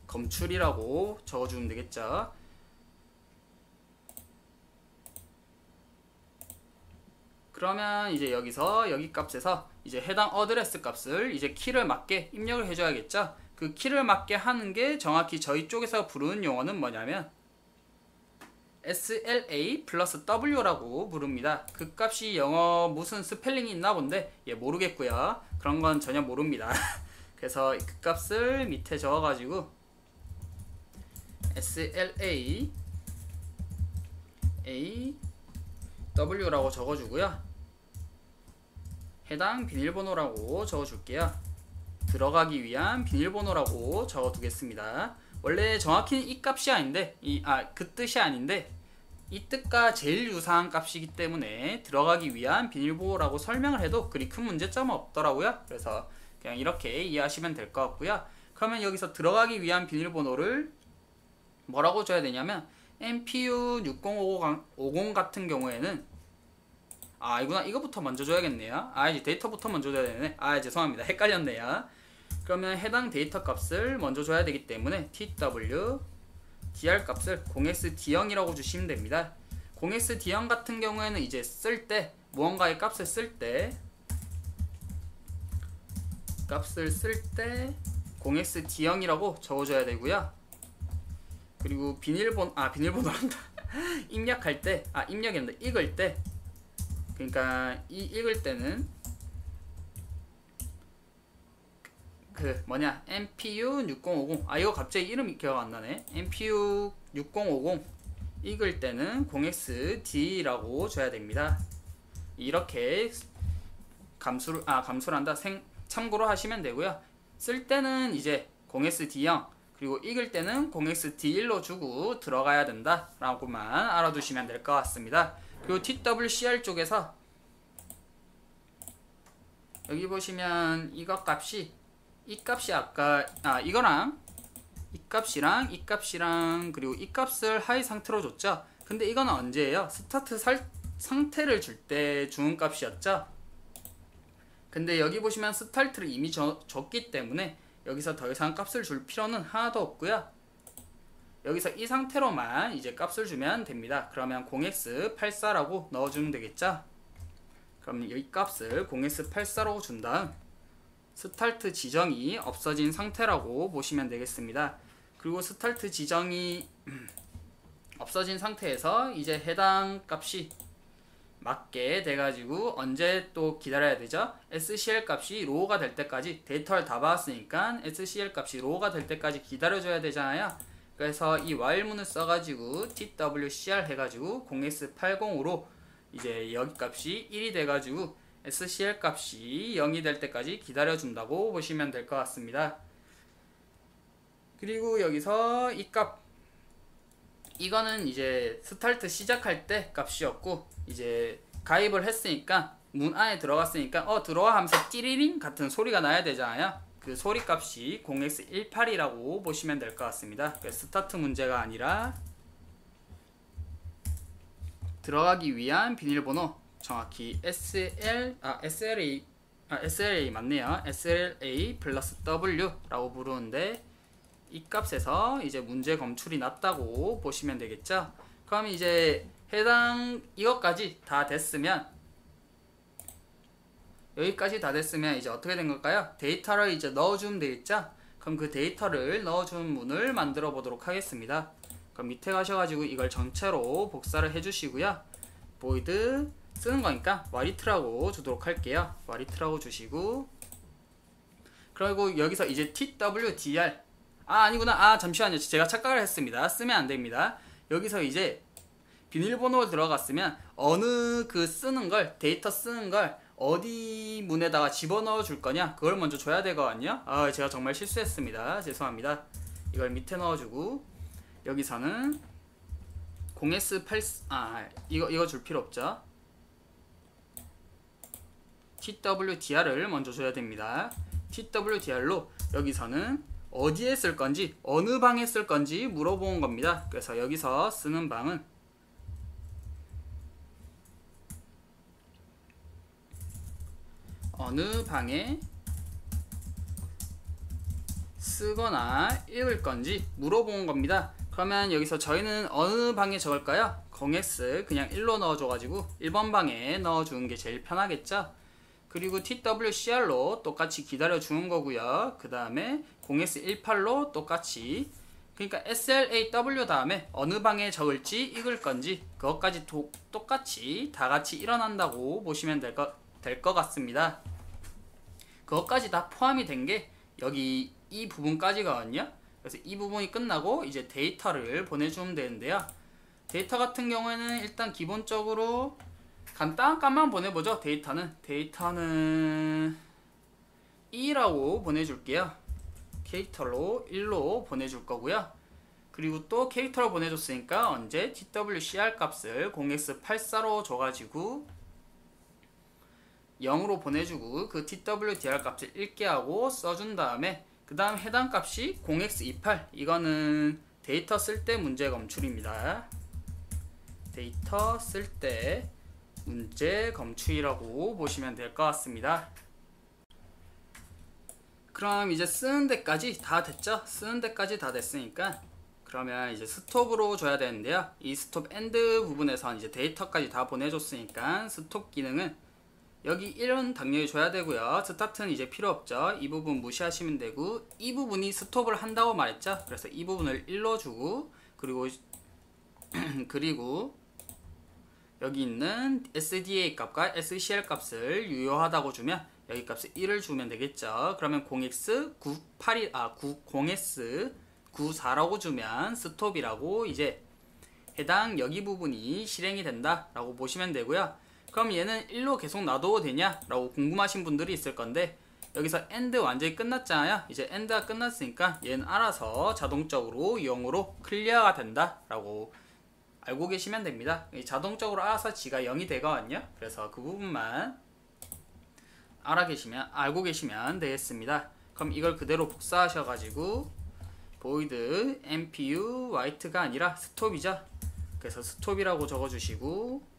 검출이라고 적어주면 되겠죠. 그러면 이제 여기서 여기 값에서 이제 해당 어드레스 값을 이제 키를 맞게 입력을 해줘야겠죠. 그 키를 맞게 하는 게 정확히 저희 쪽에서 부르는 용어는 뭐냐면 SLA 플러스 W라고 부릅니다. 그 값이 영어 무슨 스펠링이 있나 본데 모르겠고요. 그런 건 전혀 모릅니다. 그래서 그 값을 밑에 적어가지고 SLA W라고 적어주고요. 해당 비밀번호라고 적어줄게요. 들어가기 위한 비밀번호라고 적어두겠습니다. 원래 정확히는 이 값이 아닌데 그 뜻이 아닌데 이 뜻과 제일 유사한 값이기 때문에 들어가기 위한 비밀번호라고 설명을 해도 그리 큰 문제점은 없더라고요. 그래서 그냥 이렇게 이해하시면 될 것 같고요. 그러면 여기서 들어가기 위한 비밀번호를 뭐라고 줘야 되냐면 MPU 6050 같은 경우에는 이거부터 먼저 줘야겠네요. 이제 데이터부터 먼저 줘야 되네. 죄송합니다. 헷갈렸네요. 그러면 해당 데이터 값을 먼저 줘야 되기 때문에 TW DR 값을 0xD0이라고 주시면 됩니다. 0xD0 같은 경우에는 이제 쓸 때 무언가의 값을 쓸 때 0xD0이라고 적어줘야 되고요. 그리고 비밀번호란다. 입력할 때 입력이란다. 읽을 때 그러니까 읽을 때는 MPU 6050 이거 갑자기 이름이 기억 안 나네. MPU 6050 읽을 때는 0xD라고 줘야 됩니다. 이렇게 감수란다. 참고로 하시면 되고요. 쓸 때는 이제 0xD0 그리고 읽을 때는 0xD1로 주고 들어가야 된다 라고만 알아두시면 될 것 같습니다. 그리고 TWCR 쪽에서 여기 보시면 이 값이 아까 이거랑 이 값이랑 그리고 이 값을 하이 상태로 줬죠. 근데 이거는 언제예요? 스타트 상태를 줄 때 주는 값이었죠. 근데 여기 보시면 스타트를 이미 줬기 때문에 여기서 더 이상 값을 줄 필요는 하나도 없고요. 여기서 이 상태로만 이제 값을 주면 됩니다. 그러면 0x84라고 넣어주면 되겠죠. 그럼 이 값을 0x84라고 준 다음 스타트 지정이 없어진 상태라고 보시면 되겠습니다. 그리고 스타트 지정이 없어진 상태에서 이제 해당 값이 맞게 돼가지고 언제 또 기다려야 되죠? SCL 값이 로우가 될 때까지 데이터를 다 받았으니까 SCL 값이 로우가 될 때까지 기다려줘야 되잖아요. 그래서 이 while문을 써가지고 TWCR 해가지고 0x80으로 이제 여기 값이 1이 돼가지고 SCL 값이 0이 될 때까지 기다려준다고 보시면 될 것 같습니다. 그리고 여기서 이 값, 이거는 이제 스타트 시작할 때 값이었고 이제 가입을 했으니까 문 안에 들어갔으니까 들어와 하면서 띠리링 같은 소리가 나야 되잖아요. 그 소리 값이 0x18이라고 보시면 될 것 같습니다. 스타트 문제가 아니라 들어가기 위한 비밀번호 정확히 SLA 맞네요. SLA 플러스 W라고 부르는데 이 값에서 이제 문제 검출이 났다고 보시면 되겠죠. 그럼 이제 해당 이것까지 다 됐으면 여기까지 다 됐으면 이제 어떻게 된 걸까요? 데이터를 이제 넣어주면 되겠죠. 그럼 그 데이터를 넣어준 문을 만들어 보도록 하겠습니다. 그럼 밑에 가셔가지고 이걸 전체로 복사를 해주시고요. void 쓰는 거니까 와리트라고 주도록 할게요. 와리트라고 주시고, 그리고 여기서 이제 twdr 아니구나. 잠시만요. 제가 착각을 했습니다. 쓰면 안 됩니다. 여기서 이제 비밀번호를 들어갔으면 어느 그 쓰는 걸, 데이터 쓰는 걸 어디 문에다가 집어넣어 줄 거냐, 그걸 먼저 줘야 되거든요. 제가 정말 실수했습니다. 죄송합니다. 이걸 밑에 넣어주고, 여기서는 0s8 이거 줄 필요 없죠. twdr을 먼저 줘야 됩니다. twdr로 여기서는 어디에 쓸 건지, 어느 방에 쓸 건지 물어본 겁니다. 그래서 여기서 쓰는 방은 어느 방에 쓰거나 읽을 건지 물어본 겁니다. 그러면 여기서 저희는 어느 방에 적을까요? 0x 그냥 1로 넣어줘가지고 1번 방에 넣어주는 게 제일 편하겠죠. 그리고 twcr로 똑같이 기다려주는 거고요. 그 다음에 0x18로 똑같이, 그러니까 slaw 다음에 어느 방에 적을지 읽을 건지 그것까지 똑같이 다 같이 일어난다고 보시면 될 것 같습니다. 그것까지 다 포함이 된 게 여기 이 부분까지거든요. 그래서 이 부분이 끝나고 이제 데이터를 보내주면 되는데요. 데이터 같은 경우에는 일단 기본적으로 간단한 값만 보내보죠. 데이터는 2라고 보내줄게요. 캐릭터로 1로 보내줄 거고요. 그리고 또 캐릭터로 보내줬으니까 언제 twcr 값을 0x84로 줘가지고 0으로 보내주고 그 twdr 값을 읽게 하고 써준 다음에, 그 다음 해당 값이 0x28, 이거는 데이터 쓸 때 문제 검출입니다. 데이터 쓸 때 문제 검출이라고 보시면 될 것 같습니다. 그럼 이제 쓰는 데까지 다 됐죠? 쓰는 데까지 다 됐으니까 그러면 이제 스톱으로 줘야 되는데요. 이 스톱 엔드 부분에서 이제 데이터까지 다 보내줬으니까 스톱 기능은 여기 1은 당연히 줘야 되고요. 스타트는 이제 필요 없죠. 이 부분 무시하시면 되고, 이 부분이 스톱을 한다고 말했죠. 그래서 이 부분을 1로 주고, 그리고 여기 있는 SDA 값과 SCL 값을 유효하다고 주면 여기 값을 1을 주면 되겠죠. 그러면 0x94라고 주면 스톱이라고 이제 해당 여기 부분이 실행이 된다 라고 보시면 되고요. 그럼 얘는 1로 계속 놔둬도 되냐 라고 궁금하신 분들이 있을 건데, 여기서 end 완전히 끝났잖아요. 이제 end가 끝났으니까 얘는 알아서 자동적으로 0으로 클리어가 된다 라고 알고 계시면 됩니다. 자동적으로 알아서 지가 0이 되거든요. 그래서 그 부분만 알고 계시면 되겠습니다. 그럼 이걸 그대로 복사하셔가지고 void npu white가 아니라 스톱이죠. 그래서 스톱이라고 적어주시고,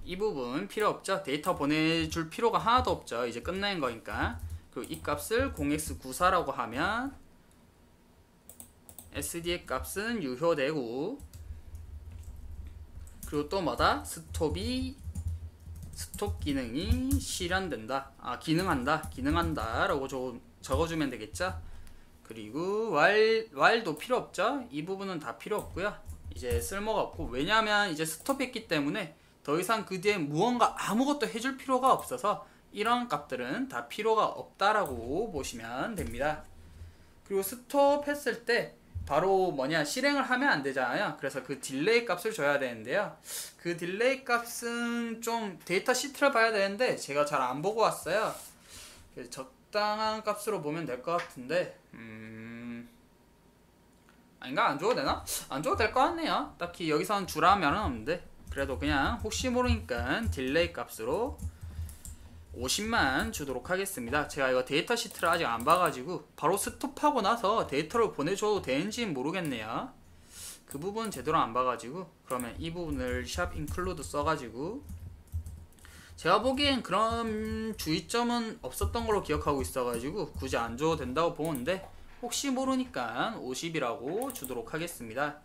이 부분 필요 없죠. 데이터 보내줄 필요가 하나도 없죠. 이제 끝낸 거니까. 그리고 이 값을 0x94라고 하면 SD의 값은 유효되고, 그리고 또 뭐다? 스톱 기능이 실현된다. 기능한다 라고 적어주면 되겠죠. 그리고 while도 필요 없죠. 이 부분은 다 필요 없고요. 이제 쓸모가 없고, 왜냐하면 이제 스톱했기 때문에 더 이상 그 뒤에 무언가 아무것도 해줄 필요가 없어서 이런 값들은 다 필요가 없다라고 보시면 됩니다. 그리고 스톱했을 때 바로 실행을 하면 안 되잖아요. 그래서 그 딜레이 값을 줘야 되는데요. 그 딜레이 값은 좀 데이터 시트를 봐야 되는데 제가 잘 안 보고 왔어요. 적당한 값으로 보면 될 것 같은데, 아닌가? 안 줘도 되나? 안 줘도 될 것 같네요. 딱히 여기서는 주라면은 없는데, 그래도 그냥 혹시 모르니까 딜레이 값으로 50만 주도록 하겠습니다. 제가 이거 데이터 시트를 아직 안 봐가지고 바로 스톱하고 나서 데이터를 보내줘도 되는지는 모르겠네요. 그 부분 제대로 안 봐가지고, 그러면 이 부분을 샵 include 써가지고, 제가 보기엔 그런 주의점은 없었던 걸로 기억하고 있어가지고 굳이 안 줘도 된다고 보는데, 혹시 모르니까 50이라고 주도록 하겠습니다.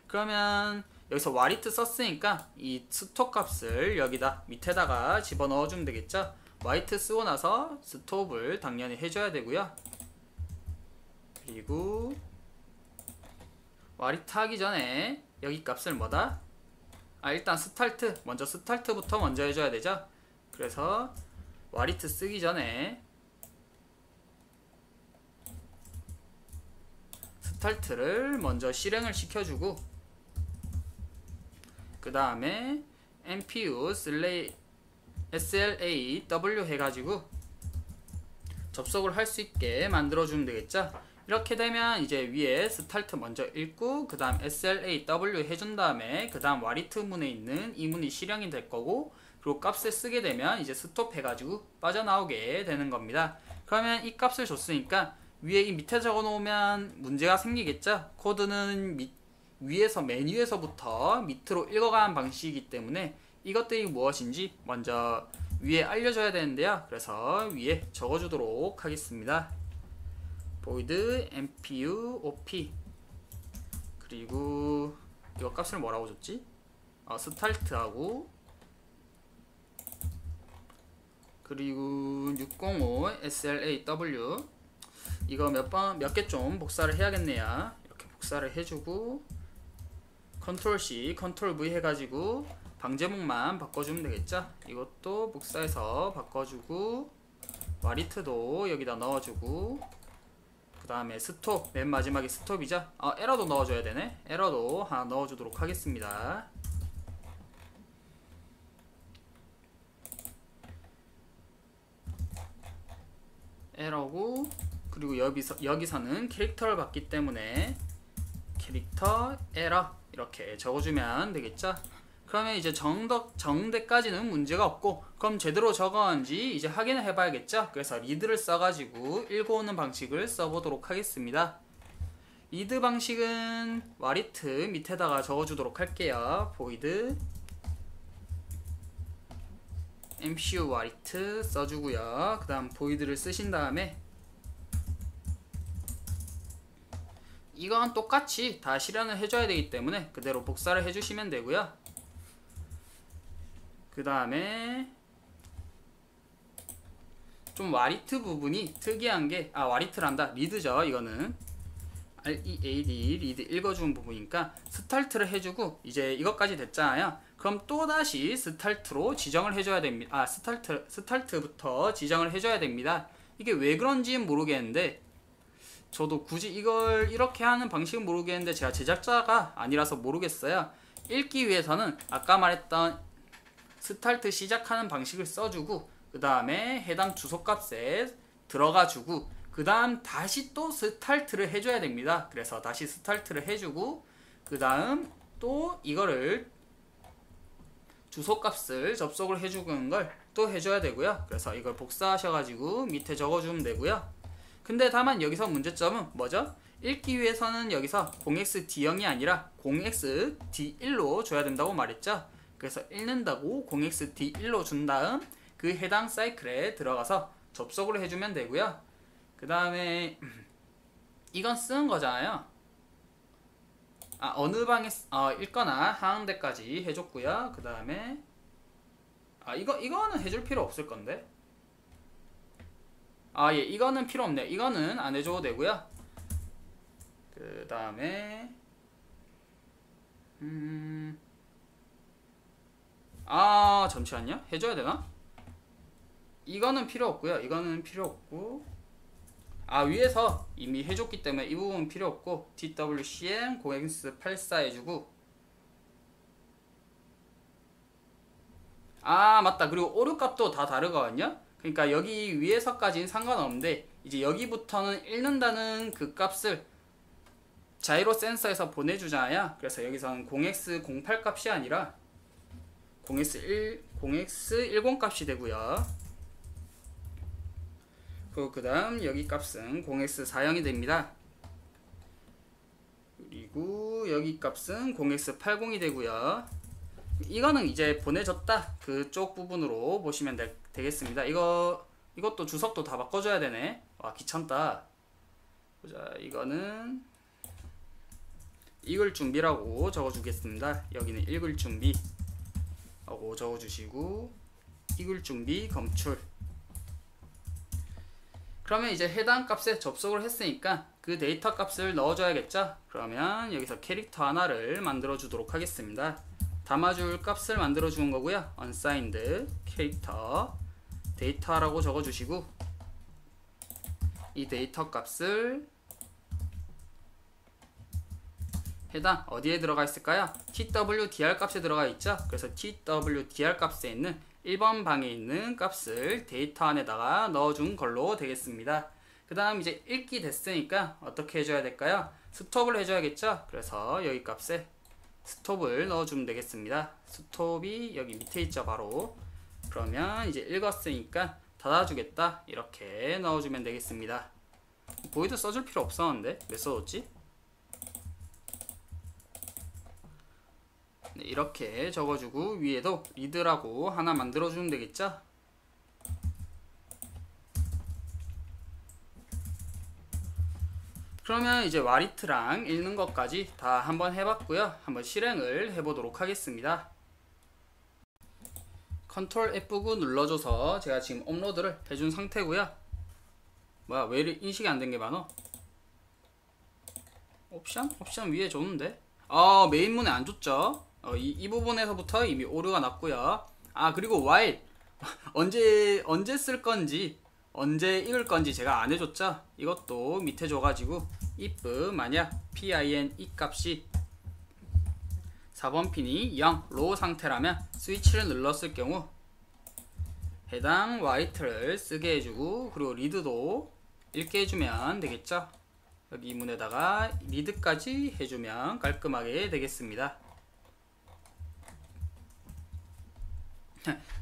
그러면 여기서 와리트 썼으니까 이 스톱 값을 여기다 밑에다가 집어넣어주면 되겠죠. 와이트 쓰고 나서 스톱을 당연히 해줘야 되고요. 그리고 와리트 하기 전에 여기 값을 뭐다? 일단 스타트, 먼저 스타트부터 먼저 해줘야 되죠. 그래서 와리트 쓰기 전에 스타트를 먼저 실행을 시켜주고, 그 다음에 npu slaw 해가지고 접속을 할 수 있게 만들어주면 되겠죠. 이렇게 되면 이제 위에 스타트 먼저 읽고 그 다음 slaw 해준 다음에 그 다음 와리트 문에 있는 이 문이 실행이 될 거고, 그리고 값을 쓰게 되면 이제 스톱 해가지고 빠져나오게 되는 겁니다. 그러면 이 값을 줬으니까 위에 이 밑에 적어 놓으면 문제가 생기겠죠. 코드는 위에서 메뉴에서부터 밑으로 읽어가는 방식이기 때문에 이것들이 무엇인지 먼저 위에 알려줘야 되는데요. 그래서 위에 적어주도록 하겠습니다. void npu op, 그리고 이거 값을 뭐라고 줬지? 스타트하고, 그리고 605 slaw, 이거 몇 개 좀 복사를 해야겠네요. 이렇게 복사를 해주고 컨트롤 C, 컨트롤 V 해가지고 방제목만 바꿔주면 되겠죠. 이것도 복사해서 바꿔주고, 와리트도 여기다 넣어주고, 그 다음에 스톱, 맨 마지막에 스톱이죠. 에러도 넣어줘야 되네. 에러도 하나 넣어주도록 하겠습니다. 에러고, 그리고 여기서는 캐릭터를 받기 때문에 캐릭터 에러 이렇게 적어주면 되겠죠. 그러면 이제 정대까지는 문제가 없고, 그럼 제대로 적었는지 이제 확인을 해봐야겠죠. 그래서 리드를 써가지고 읽어오는 방식을 써보도록 하겠습니다. 리드 방식은 와리트 밑에다가 적어주도록 할게요. void npu 와리트 써주고요. 그 다음 void를 쓰신 다음에 이건 똑같이 다 실현을 해줘야 되기 때문에 그대로 복사를 해주시면 되고요. 그 다음에 좀 와리트 부분이 특이한게, 와리트란다, 리드죠. 이거는 read, 리드 읽어주는 부분이니까 스타트를 해주고 이제 이것까지 됐잖아요. 그럼 또다시 스타트로 지정을 해줘야 됩니다. 스타트부터 지정을 해줘야 됩니다. 이게 왜 그런지는 모르겠는데, 저도 굳이 이걸 이렇게 하는 방식은 모르겠는데 제가 제작자가 아니라서 모르겠어요. 읽기 위해서는 아까 말했던 스타트 시작하는 방식을 써주고, 그 다음에 해당 주소값에 들어가주고, 그 다음 다시 또 스타트를 해줘야 됩니다. 그래서 다시 스타트를 해주고, 그 다음 또 이거를 주소값을 접속을 해주는 걸 또 해줘야 되고요. 그래서 이걸 복사하셔가지고 밑에 적어주면 되고요. 근데 다만 여기서 문제점은 뭐죠? 읽기 위해서는 여기서 0xd0이 아니라 0xd1로 줘야 된다고 말했죠. 그래서 읽는다고 0xd1로 준 다음 그 해당 사이클에 들어가서 접속을 해주면 되고요. 그 다음에 이건 쓰는 거잖아요. 어느 방에 읽거나 하는 데까지 해줬고요. 그 다음에 이거는 해줄 필요 없을 건데. 예, 이거는 필요 없네. 이거는 안 해줘도 되고요. 그 다음에 잠시만요. 해줘야 되나? 이거는 필요 없고요. 이거는 필요 없고, 위에서 이미 해줬기 때문에 이 부분은 필요 없고, twcm 0x84 해주고, 맞다. 그리고 오류값도 다 다르거든요. 그러니까 여기 위에서까지는 상관없는데 이제 여기부터는 읽는다는 그 값을 자이로 센서에서 보내주잖아요. 그래서 여기서는 0x08 값이 아니라 0x10 값이 되고요. 그리고 그 다음 여기 값은 0x40이 됩니다. 그리고 여기 값은 0x80이 되고요. 이거는 이제 보내줬다 그쪽 부분으로 보시면 되겠습니다. 이것도 주석도 다 바꿔줘야 되네. 귀찮다. 보자, 이거는 읽을 준비라고 적어주겠습니다. 여기는 읽을 준비 하고 적어주시고, 읽을 준비 검출. 그러면 이제 해당 값에 접속을 했으니까 그 데이터 값을 넣어줘야겠죠. 그러면 여기서 캐릭터 하나를 만들어 주도록 하겠습니다. 담아줄 값을 만들어 주는 거고요. unsigned 캐릭터 데이터라고 적어주시고 이 데이터 값을 해당 어디에 들어가 있을까요? twdr 값에 들어가 있죠. 그래서 twdr 값에 있는 1번 방에 있는 값을 데이터 안에다가 넣어준 걸로 되겠습니다. 그 다음 이제 읽기 됐으니까 어떻게 해줘야 될까요? 스톱을 해줘야겠죠. 그래서 여기 값에 스톱을 넣어주면 되겠습니다. 스톱이 여기 밑에 있죠, 바로. 그러면 이제 읽었으니까 닫아주겠다, 이렇게 넣어주면 되겠습니다. 보이드 써줄 필요 없었는데 왜 써줬지? 네, 이렇게 적어주고 위에도 리드라고 하나 만들어주면 되겠죠. 그러면 이제 와리트랑 읽는 것까지 다 한번 해봤고요. 한번 실행을 해보도록 하겠습니다. 컨트롤 F9 눌러줘서 제가 지금 업로드를 해준 상태고요. 뭐야, 왜 이리 인식이 안 된 게 많어? 옵션? 옵션 위에 줬는데? 메인문에 안 줬죠? 이 부분에서부터 이미 오류가 났고요. 그리고 while 언제 쓸 건지, 언제 읽을 건지 제가 안 해줬죠? 이것도 밑에 줘가지고 if 만약 pin 이 값이 4번 핀이 0 로우 상태라면 스위치를 눌렀을 경우 해당 와이트를 쓰게 해주고, 그리고 리드도 읽게 해주면 되겠죠? 여기 문에다가 리드까지 해주면 깔끔하게 되겠습니다.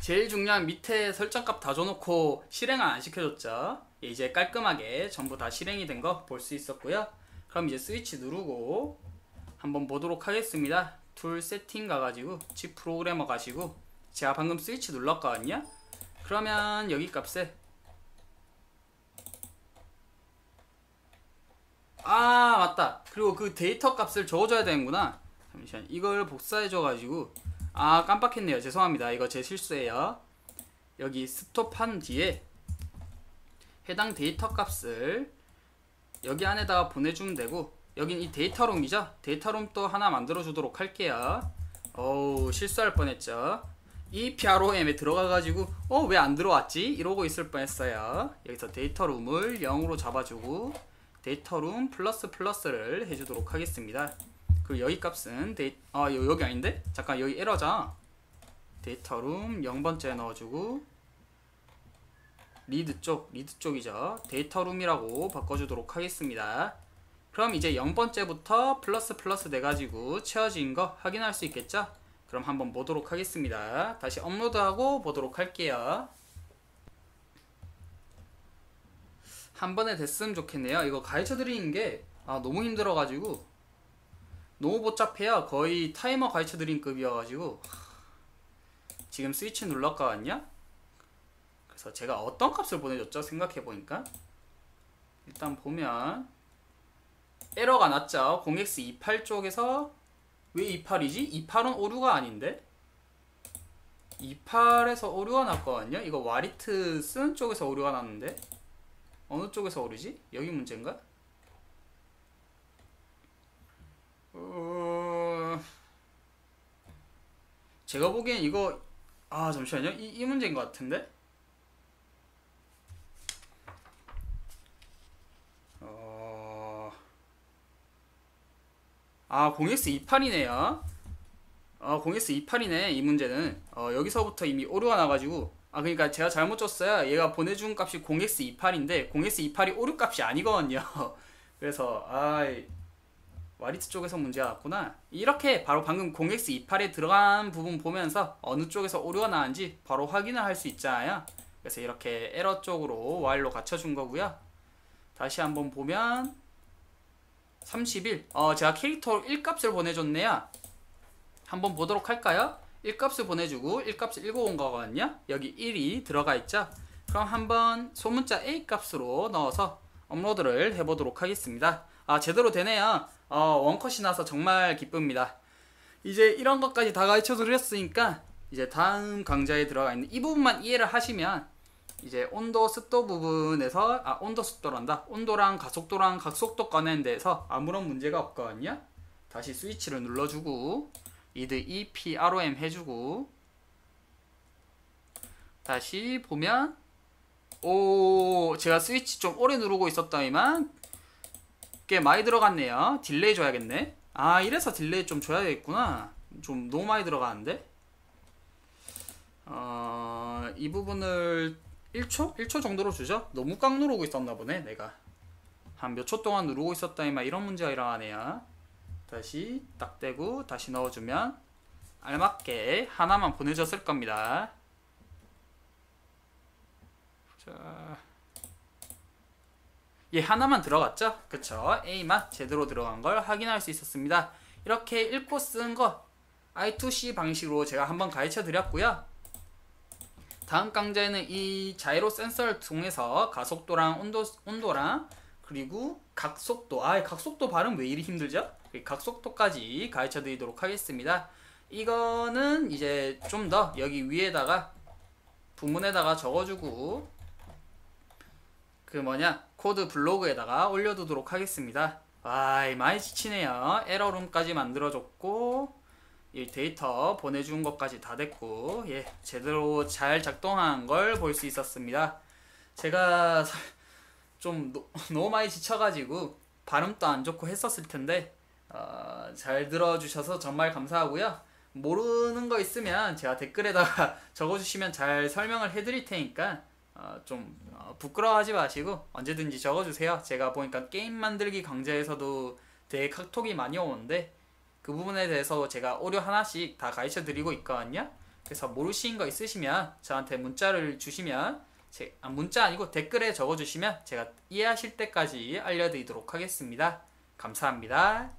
제일 중요한 밑에 설정값 다 줘놓고 실행을 안 시켜줬죠. 이제 깔끔하게 전부 다 실행이 된 거 볼 수 있었고요. 그럼 이제 스위치 누르고 한번 보도록 하겠습니다. 툴 세팅 가가지고 칩 프로그래머 가시고 제가 방금 스위치 눌렀거든요. 그러면 여기 값에 맞다, 그리고 그 데이터 값을 적어줘야 되는구나. 잠시만, 이걸 복사해줘가지고 깜빡했네요. 죄송합니다. 이거 제 실수예요. 여기 스톱한 뒤에 해당 데이터 값을 여기 안에다가 보내주면 되고, 여긴 이 데이터룸이죠. 데이터룸 또 하나 만들어 주도록 할게요. 실수할 뻔했죠. 이 PROM에 들어가가지고 왜 안 들어왔지? 이러고 있을 뻔했어요. 여기서 데이터룸을 0으로 잡아주고 데이터룸 플러스를 해주도록 하겠습니다. 그리고 여기 값은 여기 아닌데? 잠깐, 여기 에러잖아. 데이터룸 0번째 넣어주고 리드 쪽이죠. 데이터룸이라고 바꿔주도록 하겠습니다. 그럼 이제 0번째부터 플러스 돼가지고 채워진 거 확인할 수 있겠죠? 그럼 한번 보도록 하겠습니다. 다시 업로드하고 보도록 할게요. 한 번에 됐으면 좋겠네요. 이거 가르쳐 드리는 게 너무 힘들어가지고 너무 복잡해요. 거의 타이머 가르쳐 드린 급이어가지고. 지금 스위치 눌렀거든요. 그래서 제가 어떤 값을 보내줬죠? 생각해보니까 일단 보면 에러가 났죠. 0x28 쪽에서 왜 28이지? 28은 오류가 아닌데? 28에서 오류가 났거든요. 이거 와리트 쓰는 쪽에서 오류가 났는데 어느 쪽에서 오류지? 여기 문제인가? 제가 보기엔 이거 잠시만요. 이 문제인 것 같은데? 0x28이네요. 0x28이네 이 문제는. 여기서부터 이미 오류가 나가지고 그러니까 제가 잘못 줬어요. 얘가 보내준 값이 0x28인데 0x28이 오류 값이 아니거든요. 그래서 와리트 쪽에서 문제가 났구나. 이렇게 바로 방금 0x28에 들어간 부분 보면서 어느 쪽에서 오류가 나는지 바로 확인을 할 수 있잖아요. 그래서 이렇게 에러 쪽으로 while로 갖춰준 거고요. 다시 한번 보면 31. 제가 캐릭터 1값을 보내줬네요. 한번 보도록 할까요? 1값을 보내주고 1값을 읽어온 거거든요. 여기 1이 들어가 있죠. 그럼 한번 소문자 A 값으로 넣어서 업로드를 해보도록 하겠습니다. 제대로 되네요. 원컷이 나서 정말 기쁩니다. 이제 이런 것까지 다 가르쳐 드렸으니까 이제 다음 강좌에 들어가 있는 이 부분만 이해를 하시면 이제 온도 습도 부분에서 온도 습도란다. 온도랑 가속도랑 각속도 꺼내는 데서 아무런 문제가 없거든요. 다시 스위치를 눌러주고 이드 EPROM 해주고 다시 보면 제가 스위치 좀 오래 누르고 있었더니만 꽤 많이 들어갔네요. 딜레이 줘야겠네. 이래서 딜레이 좀 줘야겠구나. 좀 너무 많이 들어가는데. 이 부분을 1초? 1초 정도로 주죠? 너무 꽉 누르고 있었나 보네 내가. 한 몇 초 동안 누르고 있었더니만 이런 문제가 일어나네요. 다시 딱 떼고 다시 넣어주면 알맞게 하나만 보내줬을 겁니다. 자, 얘 하나만 들어갔죠? 그쵸? A만 제대로 들어간 걸 확인할 수 있었습니다. 이렇게 읽고 쓴 거 I2C 방식으로 제가 한번 가르쳐 드렸고요. 다음 강좌에는 이 자이로 센서를 통해서 가속도랑 온도랑 그리고 각속도, 각속도 발음 왜 이리 힘들죠? 각속도까지 가르쳐 드리도록 하겠습니다. 이거는 이제 좀 더 여기 위에다가 부문에다가 적어주고 코드 블로그에다가 올려두도록 하겠습니다. 많이 지치네요. 에러룸까지 만들어줬고 이 데이터 보내준 것까지 다 됐고 제대로 잘 작동한 걸 볼 수 있었습니다. 제가 좀 너무 많이 지쳐가지고 발음도 안 좋고 했었을 텐데 잘 들어주셔서 정말 감사하고요. 모르는 거 있으면 제가 댓글에다가 적어주시면 잘 설명을 해드릴 테니까 좀 부끄러워하지 마시고 언제든지 적어주세요. 제가 보니까 게임 만들기 강좌에서도 되게 카톡이 많이 오는데 그 부분에 대해서 제가 오류 하나씩 다 가르쳐 드리고 있거든요. 그래서 모르시는 거 있으시면 저한테 문자를 주시면 문자 아니고 댓글에 적어주시면 제가 이해하실 때까지 알려드리도록 하겠습니다. 감사합니다.